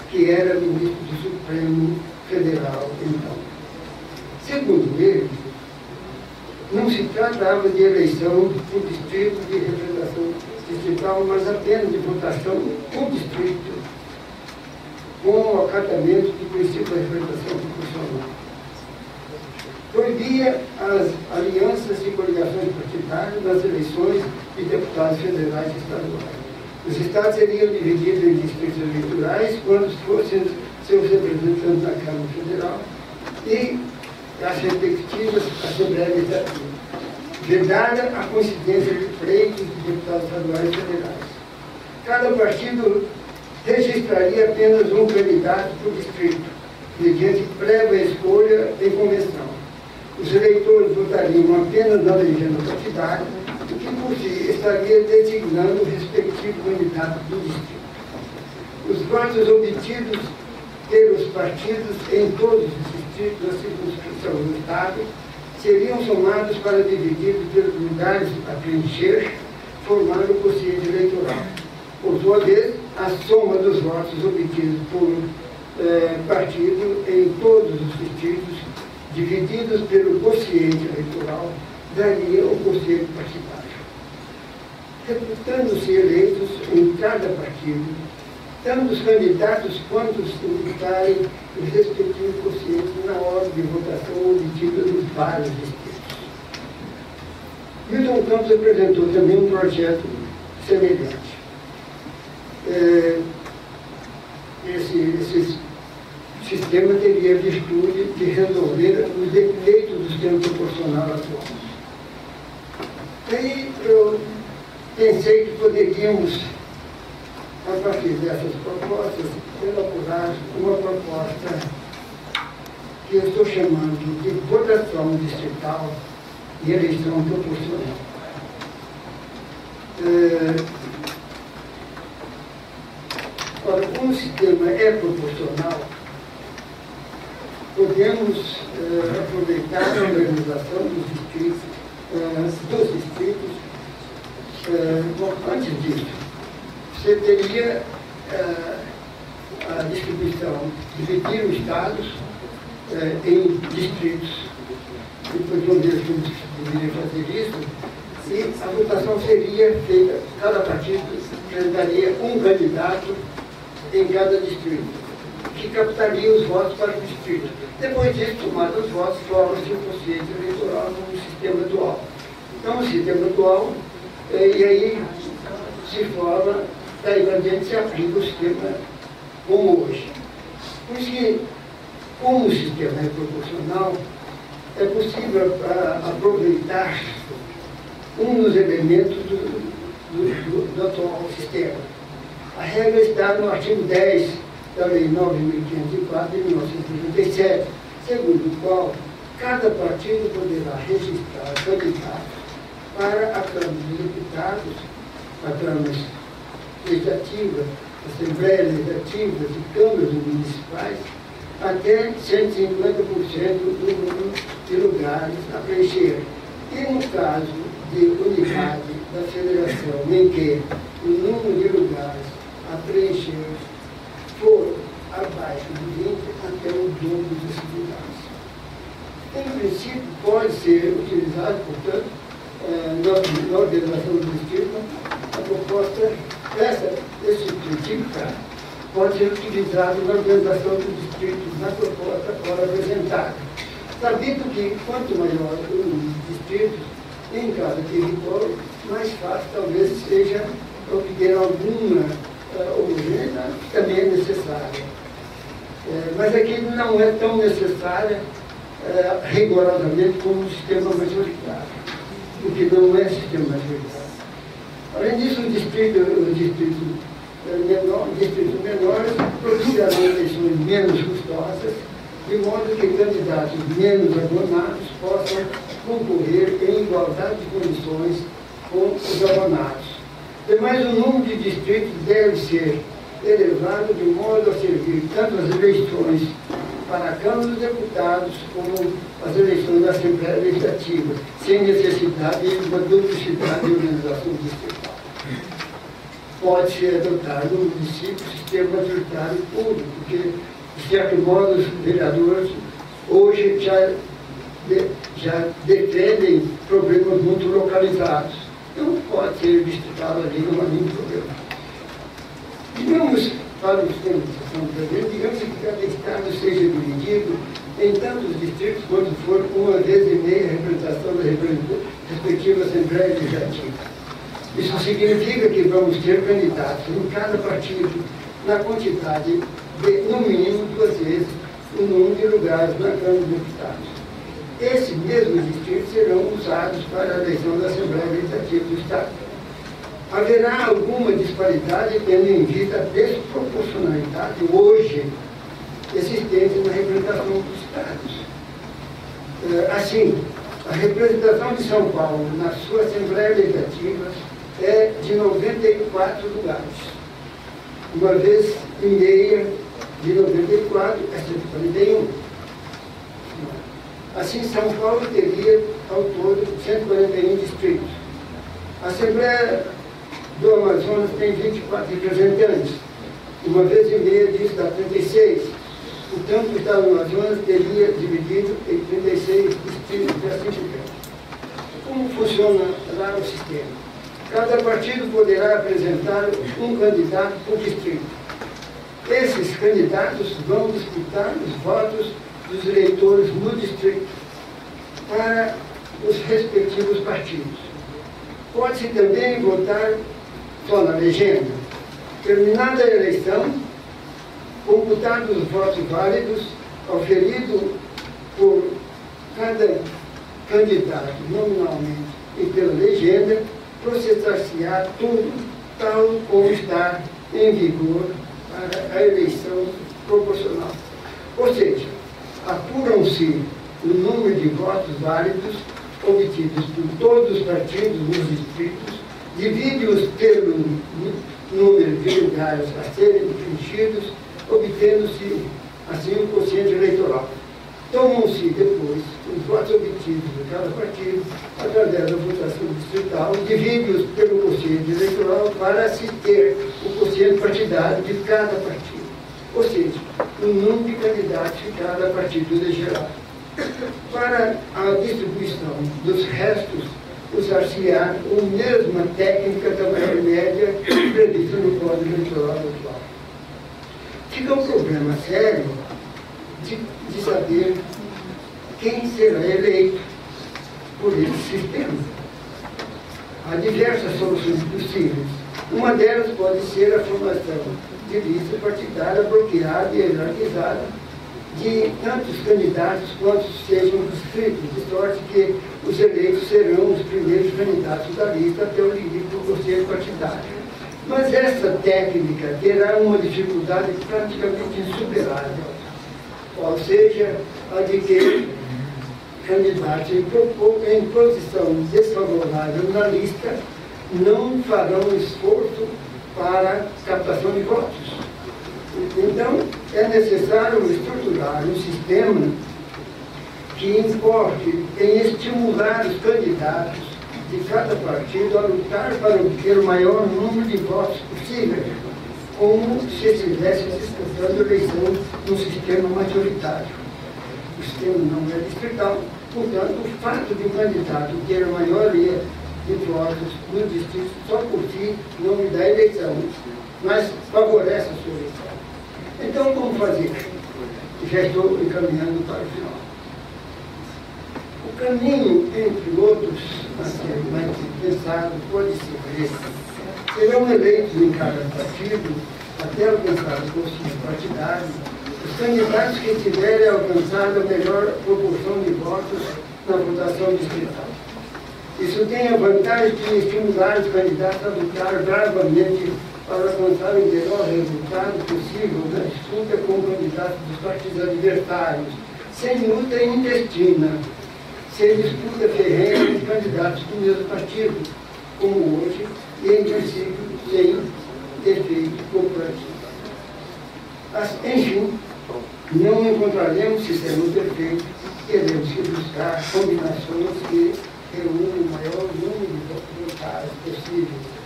que era ministro do Supremo Federal então. Segundo ele, não se tratava de eleição por distrito de representação distrital, mas apenas de votação por distrito, com o acatamento do princípio da representação proporcional. Proibia as alianças e coligações partidárias nas eleições de deputados federais e estaduais. Os estados seriam divididos em distritos eleitorais quando fossem seus representantes na Câmara Federal e as respectivas Assembleias Legislativas. Vedada a coincidência de pleitos de deputados estaduais e federais. Cada partido registraria apenas um candidato por distrito, mediante prévia escolha em convenção. Os eleitores votariam apenas na legenda partidária, o que por si estaria designando o respectivo candidato do distrito. Os votos obtidos pelos partidos em todos os distritos da circunscrição do Estado seriam somados para divididos pelos lugares a preencher, formando o quociente eleitoral. Por sua vez, a soma dos votos obtidos por partido em todos os distritos, divididos pelo quociente eleitoral, daria o quociente partidário. Reputando-se eleitos em cada partido, tanto os candidatos quanto os indicarem os respectivos quocientes na ordem de votação obtida nos vários distritos. Milton Campos apresentou também um projeto semelhante. Esse sistema teria a virtude de resolver os defeitos do sistema proporcional atual. Aí eu pensei que poderíamos, a partir dessas propostas, elaborar uma proposta que eu estou chamando de votação distrital e eleição proporcional. Ora, como o sistema é proporcional, podemos aproveitar a organização dos distritos. Bom, antes disso, você teria a distribuição eleição dividir os estados em distritos. Depois de um dia que deveria fazer isso, e a votação seria feita, cada partido apresentaria um candidato em cada distrito, que captaria os votos para o distrito. Depois disso, tomados os votos, forma-se o quociente eleitoral no sistema atual. Então, o sistema atual, e aí se forma, daí para diante se aplica o sistema como hoje. Por isso que, como o sistema é proporcional, é possível aproveitar um dos elementos do atual sistema. A regra está no artigo 10 da Lei 9.504 de 1937, segundo o qual cada partido poderá registrar candidatos para a Câmara dos Deputados, a Câmara Legislativa, Assembleias Legislativas e Câmaras Municipais, até 150% do número de lugares a preencher. E no caso de unidade da federação em que o número de lugares a preencher for abaixo de 20, até o dobro desses lugares. Em princípio, pode ser utilizado, portanto, na ordenação do distrito, a proposta, esse princípio pode ser utilizado na organização do distrito, na proposta agora apresentada. Sabido que quanto maior o número de distritos em cada território, mais fácil talvez seja obter alguma homogênea que também é necessária. Mas aqui não é tão necessária rigorosamente como o sistema majoritário, porque não é sistema majoritário. Além disso, os distritos menores propiciarão eleições menos custosas, de modo que candidatos menos abonados possam concorrer em igualdade de condições com os abonados. Demais, o número de distritos deve ser elevado de modo a servir tanto as eleições para a Câmara dos Deputados como as eleições da Assembleia Legislativa, sem necessidade de uma duplicidade de organização distrital. Pode-se adotar no município o sistema majoritário público, porque, de certo modo, os vereadores hoje já defendem problemas muito localizados. Então, pode ser distritado ali, não há nenhum problema. Digamos, para o sistema de administração presente, digamos que cada estado seja dividido em tantos distritos quanto for uma vez e meia a representação da respectiva Assembleia Legislativa. Isso significa que vamos ter candidatos em cada partido na quantidade de, no mínimo, 2 vezes o número de lugares na Câmara dos Deputados. Esses mesmos distritos serão usados para a eleição da Assembleia Legislativa do Estado. Haverá alguma disparidade tendo em vista a desproporcionalidade hoje existente na representação dos Estados. Assim, a representação de São Paulo na sua Assembleia Legislativa é de 94 lugares. Uma vez e meia de 94 é 141. Assim, São Paulo teria, ao todo, 141 distritos. A Assembleia do Amazonas tem 24 representantes. Uma vez e meia disso dá 36. Portanto, o Estado do Amazonas teria dividido em 36 distritos e assim por diante. Como funciona lá o sistema? Cada partido poderá apresentar um candidato por distrito. Esses candidatos vão disputar os votos dos eleitores no distrito para os respectivos partidos. Pode-se também votar só na legenda. Terminada a eleição, computados os votos válidos, auferido por cada candidato nominalmente e pela legenda, processar-se-á tudo tal como está em vigor para a eleição proporcional. Ou seja, apuram-se o número de votos válidos obtidos por todos os partidos nos distritos, divide-os pelo número de lugares a serem preenchidos, obtendo-se assim o quociente eleitoral. Tomam-se depois os votos obtidos de cada partido através da votação distrital, divide-os pelo quociente eleitoral para se ter o quociente partidário de cada partido. ou seja, o número de candidatos ficado a partir do elegeral. Para a distribuição dos restos, usar-se-á a mesma técnica da maior média prevista no Código Eleitoral atual. Fica um problema sério de saber quem será eleito por esse sistema. Há diversas soluções possíveis. Uma delas pode ser a formação de lista partidária bloqueada e hierarquizada de tantos candidatos quantos sejam inscritos, de sorte que os eleitos serão os primeiros candidatos da lista até o limite do conselho partidário. Mas essa técnica terá uma dificuldade praticamente insuperável, ou seja, a de que candidatos em posição desfavorável na lista não farão esforço para captação de votos. Então, é necessário estruturar um sistema que importe em estimular os candidatos de cada partido a lutar para obter o maior número de votos possível, como se estivesse disputando eleição num sistema majoritário. O sistema não é distrital, portanto, o fato de um candidato ter a maioria de votos no distrito só por si não lhe dá eleição, mas favorece a sua eleição. Então, como fazer? Já estou encaminhando para o final. O caminho, entre outros, a ser mais pensado, pode ser esse. Serão eleitos em cada partido, até alcançar o conselho partidário, os candidatos que tiverem alcançado a melhor proporção de votos na votação distrital. Isso tem a vantagem de estimular os candidatos a lutar bravamente para alcançar o melhor resultado possível na disputa com candidatos dos partidos adversários, sem luta intestina, sem disputa ferrenha com candidatos do mesmo partido, como hoje, e em princípio sem efeito corporativo. Enfim, não encontraremos sistema perfeito, teremos que buscar combinações que reúnem o maior número de votos possíveis.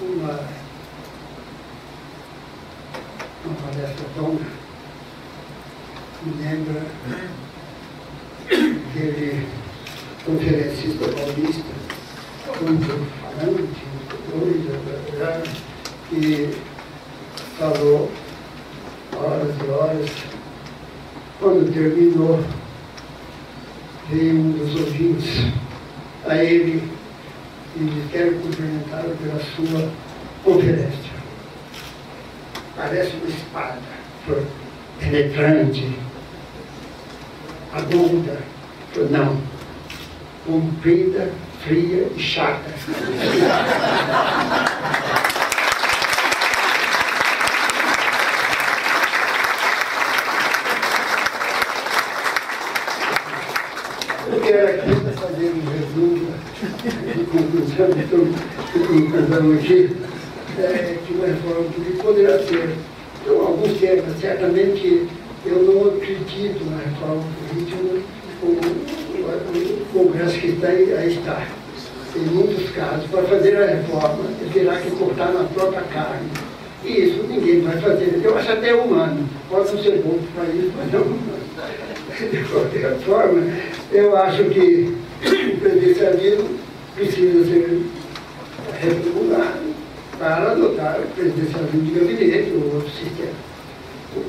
Uma palestra tão me lembra aquele conferencista paulista, quando falando que falou horas e horas. Quando terminou, veio um dos ouvintes a ele e disse: quero cumprimentá-lo pela sua conferência. Parece uma espada, penetrante, aguda. Não, comprida, fria e chata. Eu quero aqui fazer um resumo de conclusão aqui, que uma reforma política poderá ser. Então, alguns temas, certamente eu não acredito na reforma política, o Congresso que está aí está. Em muitos casos, para fazer a reforma, terá que cortar na própria carne. E isso ninguém vai fazer. Eu acho até humano. Pode não ser bom para isso, mas não humano. De qualquer forma, eu acho que o presidencialismo precisa ser reformulado para adotar o presidencialismo de gabinete ou outro sistema.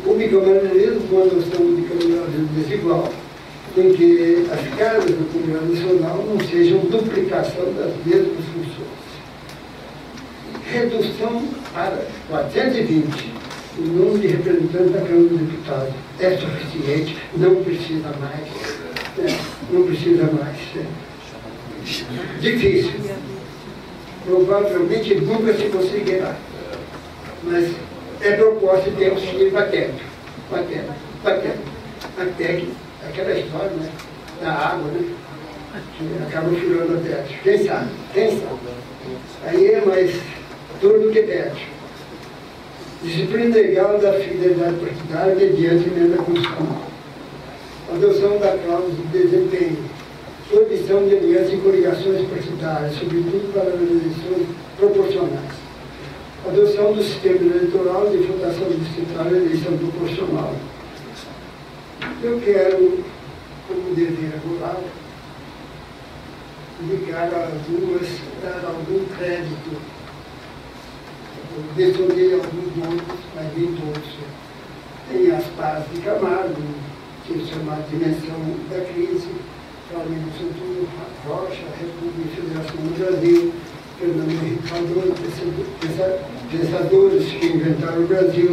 O bicameralismo, quando nós estamos de bicameralismo desigual, em que as casas do Congresso Nacional não sejam duplicação das mesmas funções. Redução para 420 o número de representantes da Câmara dos Deputados é suficiente, não precisa mais. Não precisa mais. Difícil. Provavelmente nunca se conseguirá. Mas é proposta e temos que ir batendo. Até que aquela história, né, da água, né, que acaba furando a teto. Quem sabe? Aí é mais duro que teto. Disciplina legal da fidelidade partidária mediante emenda constitucional. Adoção da cláusula de desempenho. Proibição de alianças e coligações partidárias, sobretudo para as eleições proporcionais. Adoção do sistema eleitoral de votação distrital e eleição proporcional. Eu quero, como dever regular, ligar as duas, dar algum crédito. Eu mencionei alguns nomes, mas nem todos. Tem as Paz de Camargo, que é chamada Dimensão da Crise, Flamengo Santos Rocha, República e Federação do Brasil, Fernando Henrique Cardoso, pensadores que inventaram o Brasil,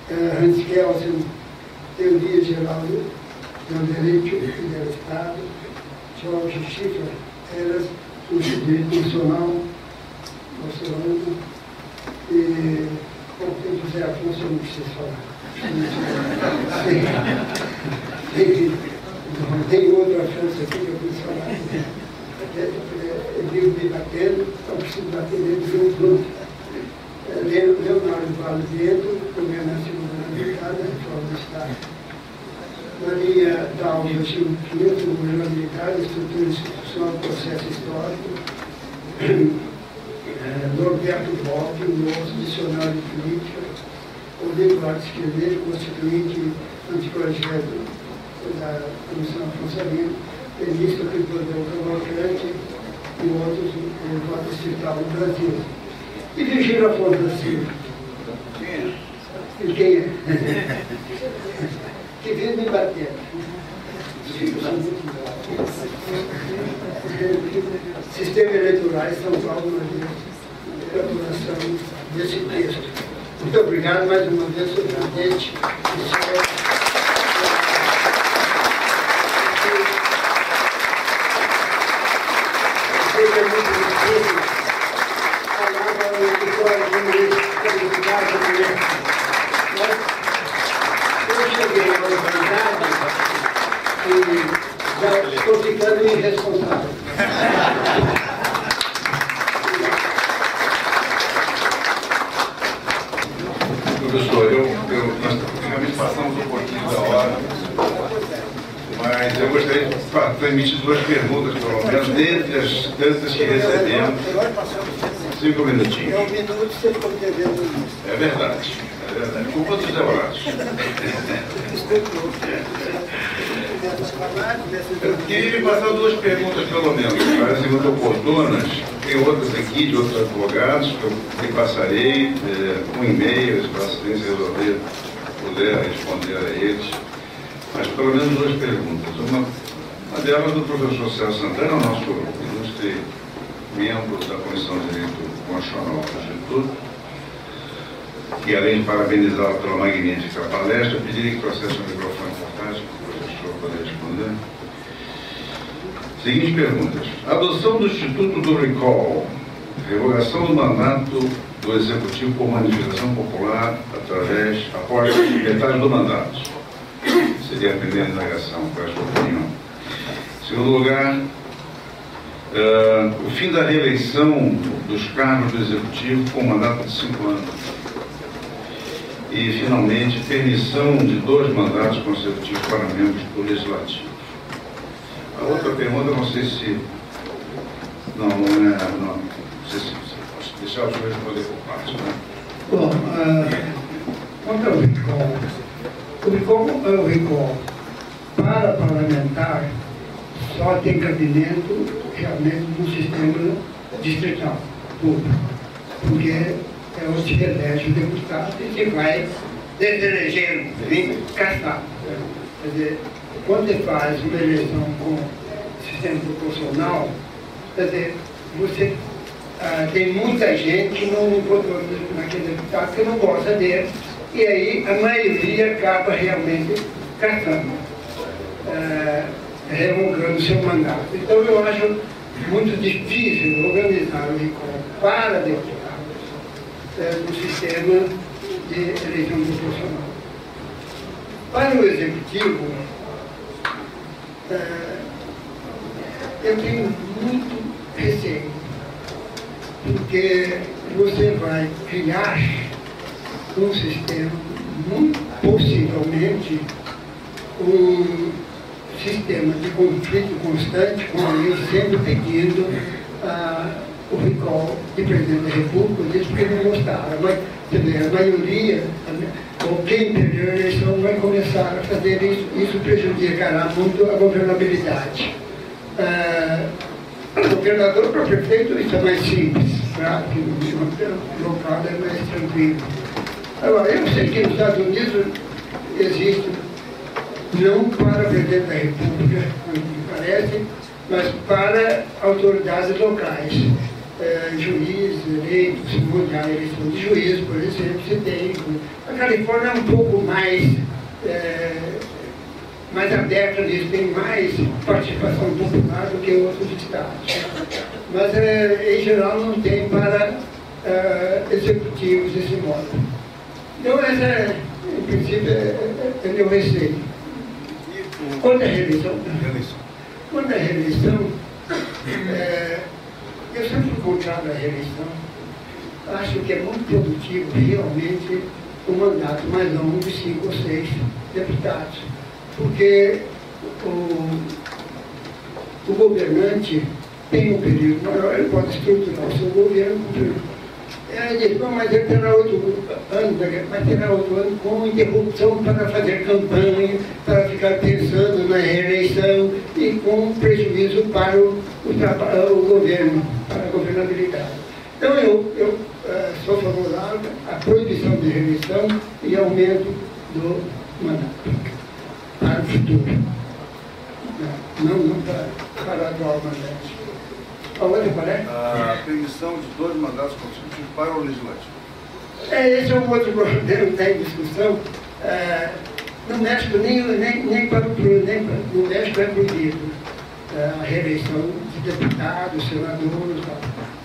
Hans Kelsen, Teoria Geral do Direito e do Estado, George Schiffer, Eras, o Direito Nacional, Barcelona, e tem José Afonso, eu não preciso falar. Tem outra França aqui que eu preciso falar. Eu vivo debatendo, não preciso bater dentro de um grupo. Leonardo Vale Vento, governante governamental, reforma do Estado. Maria Dalva Silva Pinto, governo militar, estrutura institucional, processo histórico. Norberto Bob, nosso dicionário de política. Rodrigo Vargas Esquerdeiro, constituinte antiprojeto da Comissão Afonso Lima, ministro do Poder Cavalcante e outros do voto distrital no Brasil. E Virgílio Afonso da Silva. E quem é? Que vive me batendo. Sistema eleitoral São Paulo, na elaboração desse texto. Muito obrigado mais uma vez, senhor presidente. É muito difícil falar para o auditório de eu cheguei à autoridade e já estou ficando irresponsável. Professor, nós praticamente passamos um pouquinho da hora, mas eu gostaria de transmitir duas perguntas, pelo menos, dentre as tantas que recebemos. 5 minutinhos. É um minuto, você ficou devendo. É verdade, é verdade. Culpa dos demorados. Eu queria passar duas perguntas, pelo menos, parecem muito oportunas. Tem outras aqui, de outros advogados, que eu lhe passarei um e-mail, se a presidência resolver puder responder a eles. Mas pelo menos duas perguntas. Uma delas do professor Celso Santana, nosso ilustre membro da Comissão de Direito Constitucional do Instituto, que além de parabenizá-lo pela magnífica palestra, eu pediria que trouxesse um microfone portátil para o professor poder responder. Seguintes perguntas. Adoção do Instituto do Recall, revogação do mandato do Executivo por manifestação popular após metade do mandato. Seria a primeira indagação, qual é a sua opinião? Em segundo lugar, o fim da reeleição dos cargos do Executivo com mandato de 5 anos. E, finalmente, permissão de 2 mandatos consecutivos para membros do Legislativo. A outra pergunta, não sei se... Não sei se posso deixar o senhor responder por parte, né? Bom, quanto ao recall para parlamentar, só tem cabimento realmente no sistema distrital público, porque é onde se elege o deputado e se vai deseleger, vem caçar. Quer dizer, quando você faz uma eleição com sistema proporcional, quer dizer, você tem muita gente que não votou naquele deputado que não gosta dele, e aí a maioria acaba realmente caçando, revogando seu mandato. Então eu acho muito difícil organizar o recall para deputado no sistema de eleição proporcional. Para o Executivo, eu tenho muito receio, porque você vai criar um sistema, muito possivelmente, um sistema de conflito constante, com alguém sempre pedindo o recall de presidente da República, disse porque não gostaram. Mas, quer dizer, a maioria, ou quem perdeu a eleição, vai começar a fazer isso. Isso prejudicará muito a governabilidade. Para o governador, para o prefeito, isso é mais simples, claro, que no local é mais tranquilo. Agora, eu sei que nos Estados Unidos existe, não para o presidente da República, como me parece, mas para autoridades locais, juízes, eleitos, mudar a eleição de juiz, por exemplo, se tem. A Califórnia é um pouco mais aberta nisso, tem mais participação popular do que outros estados. Mas, em geral, não tem para executivos desse modo. Então, essa, em princípio, é meu receio. Quanto à reeleição? Quanto à reeleição, eu sempre fui contrário à reeleição. Acho que é muito produtivo, realmente, um mandato mais longo de 5 ou 6 deputados. Porque o governante tem um período maior, ele pode estruturar o seu governo com período. Mas ele terá 8 anos, mas terá 8 anos com interrupção para fazer campanha, para ficar pensando na reeleição e com prejuízo para o governo, para a governabilidade. Então eu sou favorável à proibição de reeleição e aumento do mandato para o futuro. Não para o atual mandato. A outra qual é? A permissão de 2 mandatos consecutivos para o Legislativo. Esse é um outro problema, está em discussão. No México, nem para o no México é proibido a reeleição de deputados, senadores.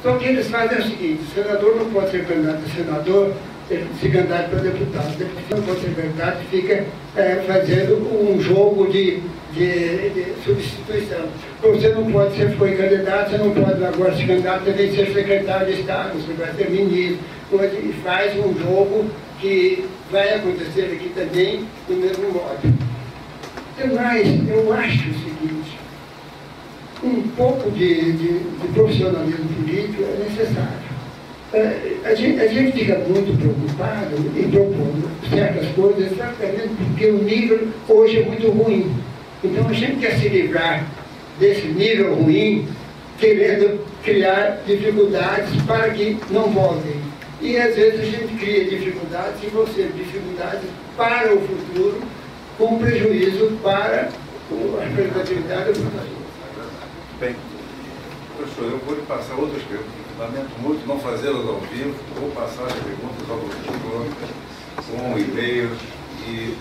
Só que eles fazem o seguinte: o senador não pode ser candidato a senador, ele se candidata para deputado. O deputado não pode ser candidato e fica fazendo um jogo de substituição. Você não pode ser, foi candidato, você não pode agora se candidato, você tem que ser secretário de Estado, você vai ser ministro. E faz um jogo que vai acontecer aqui também do mesmo modo. Mas eu acho o seguinte: um pouco de profissionalismo político é necessário. A gente fica muito preocupado em propor certas coisas, exatamente porque o nível hoje é muito ruim. Então a gente quer se livrar desse nível ruim, querendo criar dificuldades para que não voltem. E às vezes a gente cria dificuldades, e vão ser dificuldades para o futuro, com prejuízo para a representatividade do Brasil. Bem, professor, eu vou lhe passar outras perguntas. Lamento muito não fazê-las ao vivo. Vou passar as perguntas ao professor com e-mails e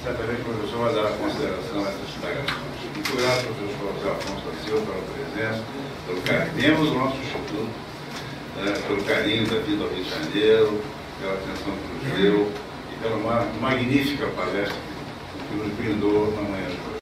certamente o professor vai dar consideração a essas indagações. Muito grato, professor José Afonso da Silva, pela presença, pelo carinho do nosso instituto, pelo carinho da vida ao Rio de Janeiro, pela atenção que nos deu e pela magnífica palestra que nos brindou na manhã de hoje.